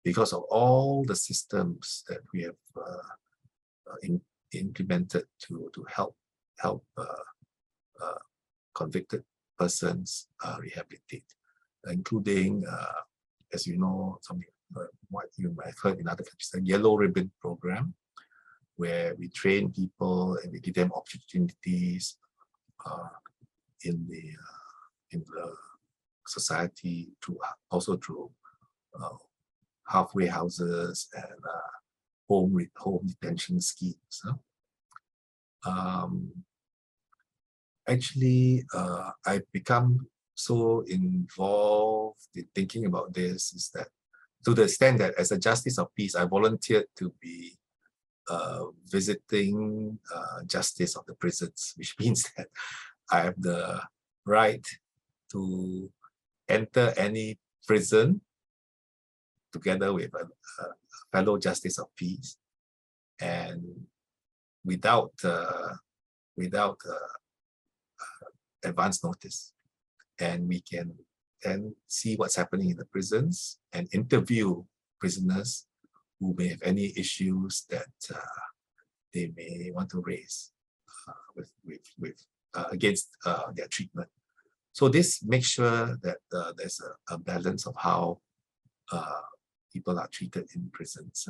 because of all the systems that we have implemented to help convicted persons rehabilitate, including, as you know, what you might have heard in other countries, the Yellow Ribbon program, where we train people and we give them opportunities in the society, also through halfway houses and home detention schemes. Actually, I've become so involved in thinking about this, is that to the extent that as a Justice of Peace, I volunteered to be visiting justice of the prisons, which means that I have the right to enter any prison together with a fellow Justice of Peace and without advance notice, and we can then see what's happening in the prisons and interview prisoners who may have any issues that they may want to raise against their treatment. So this makes sure that there's a balance of how people are treated in prisons.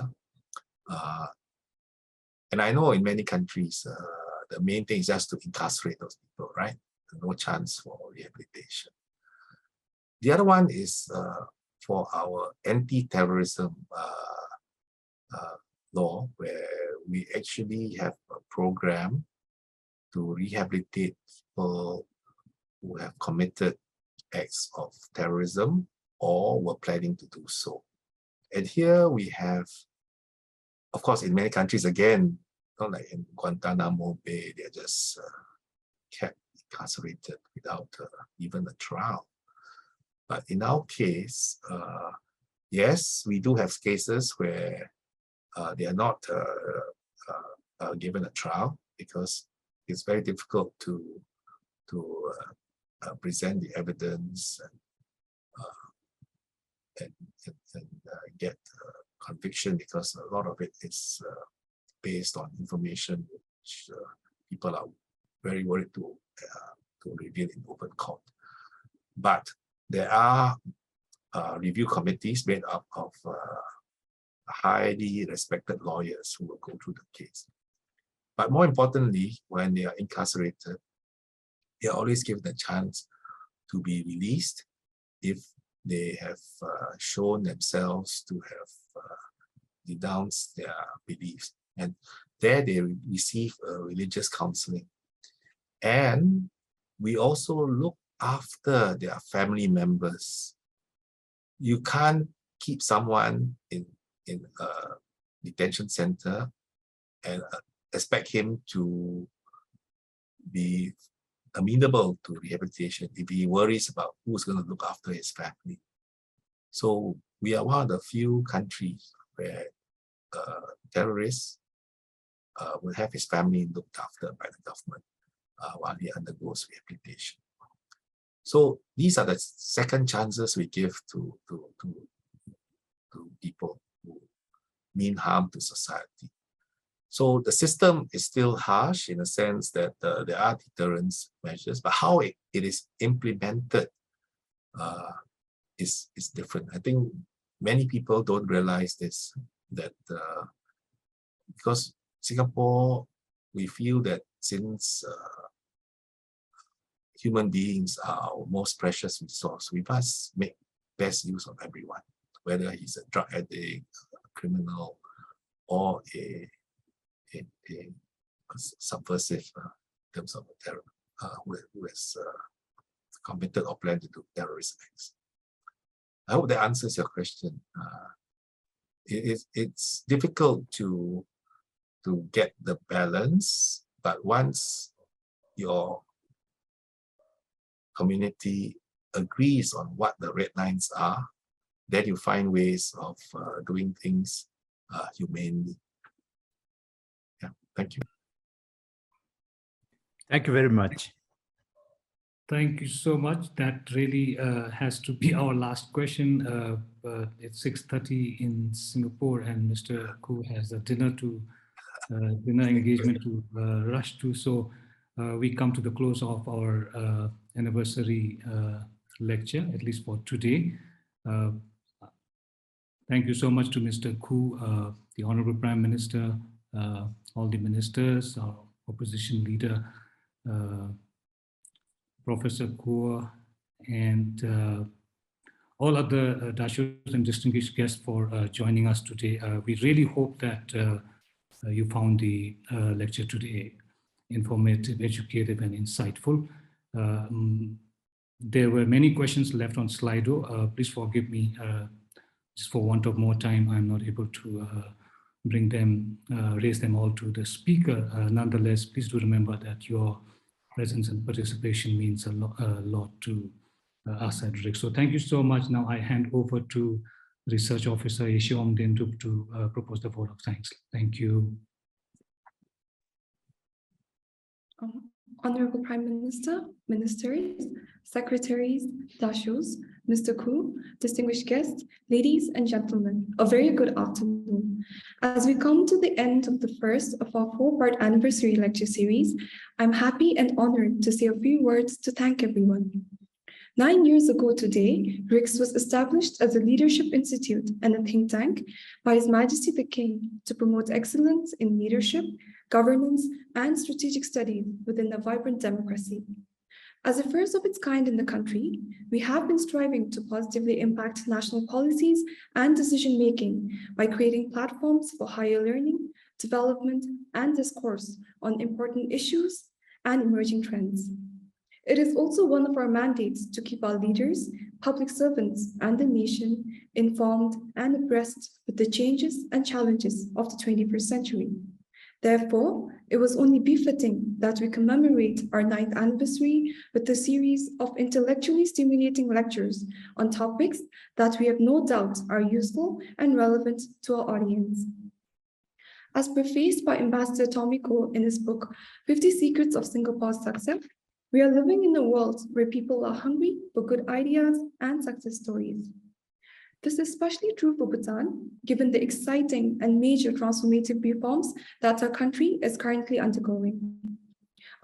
And I know in many countries, the main thing is just to incarcerate those people, right? No chance for rehabilitation. The other one is for our anti-terrorism law, where we actually have a program to rehabilitate people who have committed acts of terrorism or were planning to do so. And here we have, of course, in many countries, again, not like in Guantanamo Bay, they're just kept incarcerated without even a trial. But in our case, yes, we do have cases where they are not given a trial because it's very difficult to present the evidence and get conviction, because a lot of it is based on information which people are very worried to reveal in open court. But there are review committees made up of highly respected lawyers who will go through the case. But more importantly, when they are incarcerated, they are always given a chance to be released if they have shown themselves to have denounced their beliefs. And there they receive religious counseling. And we also look after their family members. You can't keep someone in a detention center and expect him to be amenable to rehabilitation if he worries about who's going to look after his family. So we are one of the few countries where terrorists will have his family looked after by the government while he undergoes rehabilitation. So these are the second chances we give to people who mean harm to society. So the system is still harsh in the sense that there are deterrence measures, but how it is implemented is different. I think many people don't realize this, that because Singapore, we feel that since human beings are our most precious resource, we must make best use of everyone, whether he's a drug addict, a criminal, or a subversive in terms of a terror who has committed or planned to do terrorist acts. I hope that answers your question. It's difficult to get the balance, but once your community agrees on what the red lines are, then you find ways of doing things humanely. Yeah, thank you. Thank you very much. Thank you so much. That really has to be our last question. It's 6:30 in Singapore, and Mr. Khoo has a dinner engagement to rush to. So we come to the close of our anniversary lecture, at least for today. Thank you so much to Mr. Khoo, the Honorable Prime Minister, all the ministers, our opposition leader, Professor Khoo, and all other dashers and distinguished guests for joining us today. We really hope that you found the lecture today informative, educative, and insightful. There were many questions left on Slido. Please forgive me, just for want of more time, I'm not able to raise them all to the speaker. Nonetheless, please do remember that your presence and participation means a lot to us at RIGSS. So thank you so much. Now I hand over to Research Officer Homeland to propose the vote of thanks. Thank you. Honorable Prime Minister, Ministers, Secretaries, Dashos, Mr. Khoo, distinguished guests, ladies and gentlemen, a very good afternoon. As we come to the end of the first of our 4-part anniversary lecture series, I'm happy and honored to say a few words to thank everyone. 9 years ago today, RIGSS was established as a leadership institute and a think tank by His Majesty the King to promote excellence in leadership, governance, and strategic studies within a vibrant democracy. As the first of its kind in the country, we have been striving to positively impact national policies and decision-making by creating platforms for higher learning, development, and discourse on important issues and emerging trends. It is also one of our mandates to keep our leaders, public servants, and the nation informed and abreast with the changes and challenges of the 21st century. Therefore, it was only befitting that we commemorate our 9th anniversary with a series of intellectually stimulating lectures on topics that we have no doubt are useful and relevant to our audience. As prefaced by Ambassador Tommy Koh in his book, 50 Secrets of Singapore's Success, we are living in a world where people are hungry for good ideas and success stories. This is especially true for Bhutan, given the exciting and major transformative reforms that our country is currently undergoing.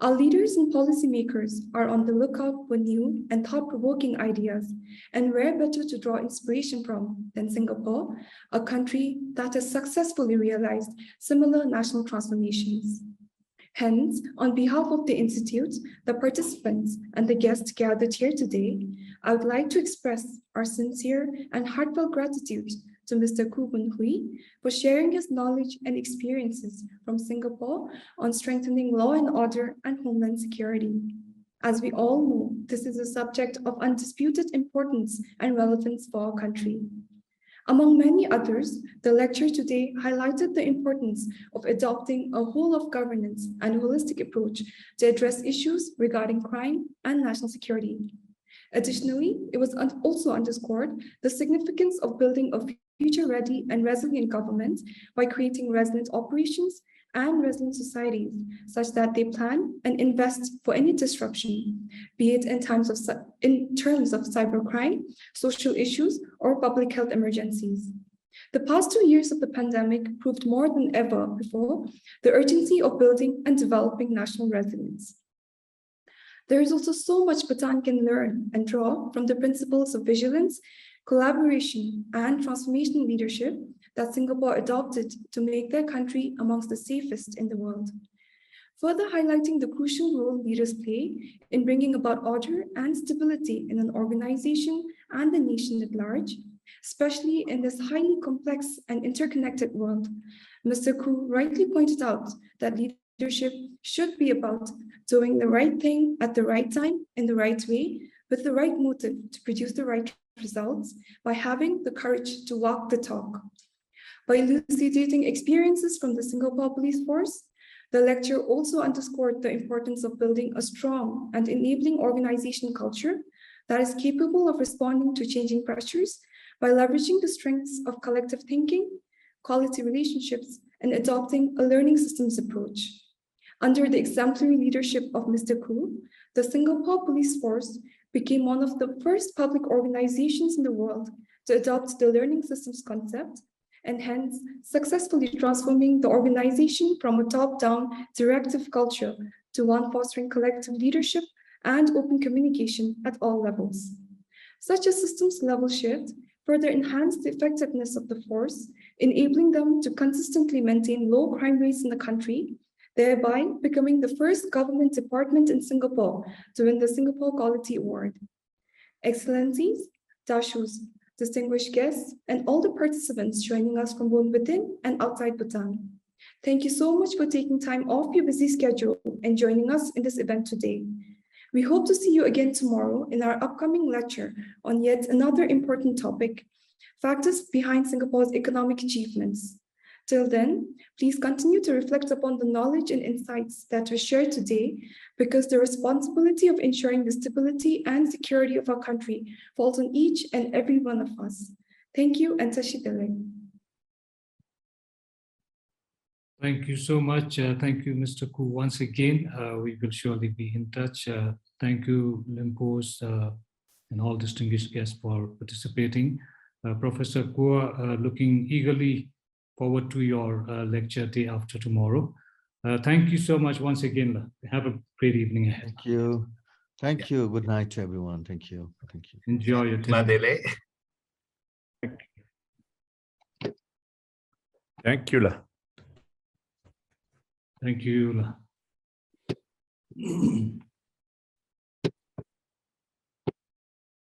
Our leaders and policymakers are on the lookout for new and thought-provoking ideas, and where better to draw inspiration from than Singapore, a country that has successfully realized similar national transformations. Hence, on behalf of the Institute, the participants, and the guests gathered here today, I would like to express our sincere and heartfelt gratitude to Mr. Khoo Boon Hui for sharing his knowledge and experiences from Singapore on strengthening law and order and homeland security. As we all know, this is a subject of undisputed importance and relevance for our country. Among many others, the lecture today highlighted the importance of adopting a whole-of-governance and holistic approach to address issues regarding crime and national security. Additionally, it was also underscored the significance of building a future-ready and resilient government by creating resilient operations and resilient societies such that they plan and invest for any disruption, be it in terms of cybercrime, social issues, or public health emergencies. The past 2 years of the pandemic proved more than ever before the urgency of building and developing national resilience. There is also so much Bhutan can learn and draw from the principles of vigilance, collaboration, and transformational leadership that Singapore adopted to make their country amongst the safest in the world. Further highlighting the crucial role leaders play in bringing about order and stability in an organization and the nation at large, especially in this highly complex and interconnected world, Mr. Khoo rightly pointed out that leadership should be about doing the right thing at the right time in the right way with the right motive to produce the right results by having the courage to walk the talk. By elucidating experiences from the Singapore Police Force, the lecture also underscored the importance of building a strong and enabling organizational culture that is capable of responding to changing pressures by leveraging the strengths of collective thinking, quality relationships, and adopting a learning systems approach. Under the exemplary leadership of Mr. Khoo, the Singapore Police Force became one of the first public organizations in the world to adopt the learning systems concept, and hence successfully transforming the organization from a top-down directive culture to one fostering collective leadership and open communication at all levels. Such a systems level shift further enhanced the effectiveness of the force, enabling them to consistently maintain low crime rates in the country, thereby becoming the first government department in Singapore to win the Singapore Quality Award. Excellencies, Dashus, distinguished guests, and all the participants joining us from both within and outside Bhutan. Thank you so much for taking time off your busy schedule and joining us in this event today. We hope to see you again tomorrow in our upcoming lecture on yet another important topic, factors behind Singapore's economic achievements. Till then, please continue to reflect upon the knowledge and insights that were shared today, because the responsibility of ensuring the stability and security of our country falls on each and every one of us. Thank you and Tashi Delek. Thank you so much. Thank you, Mr. Khoo. Once again, we will surely be in touch. Thank you, Limpos, and all distinguished guests for participating. Professor Khoo, looking eagerly forward to your lecture day after tomorrow. Thank you so much once again. Have a great evening ahead. Thank you. Thank you. Good night to everyone. Thank you. Thank you. Enjoy your time. Madele. Thank you. Thank you.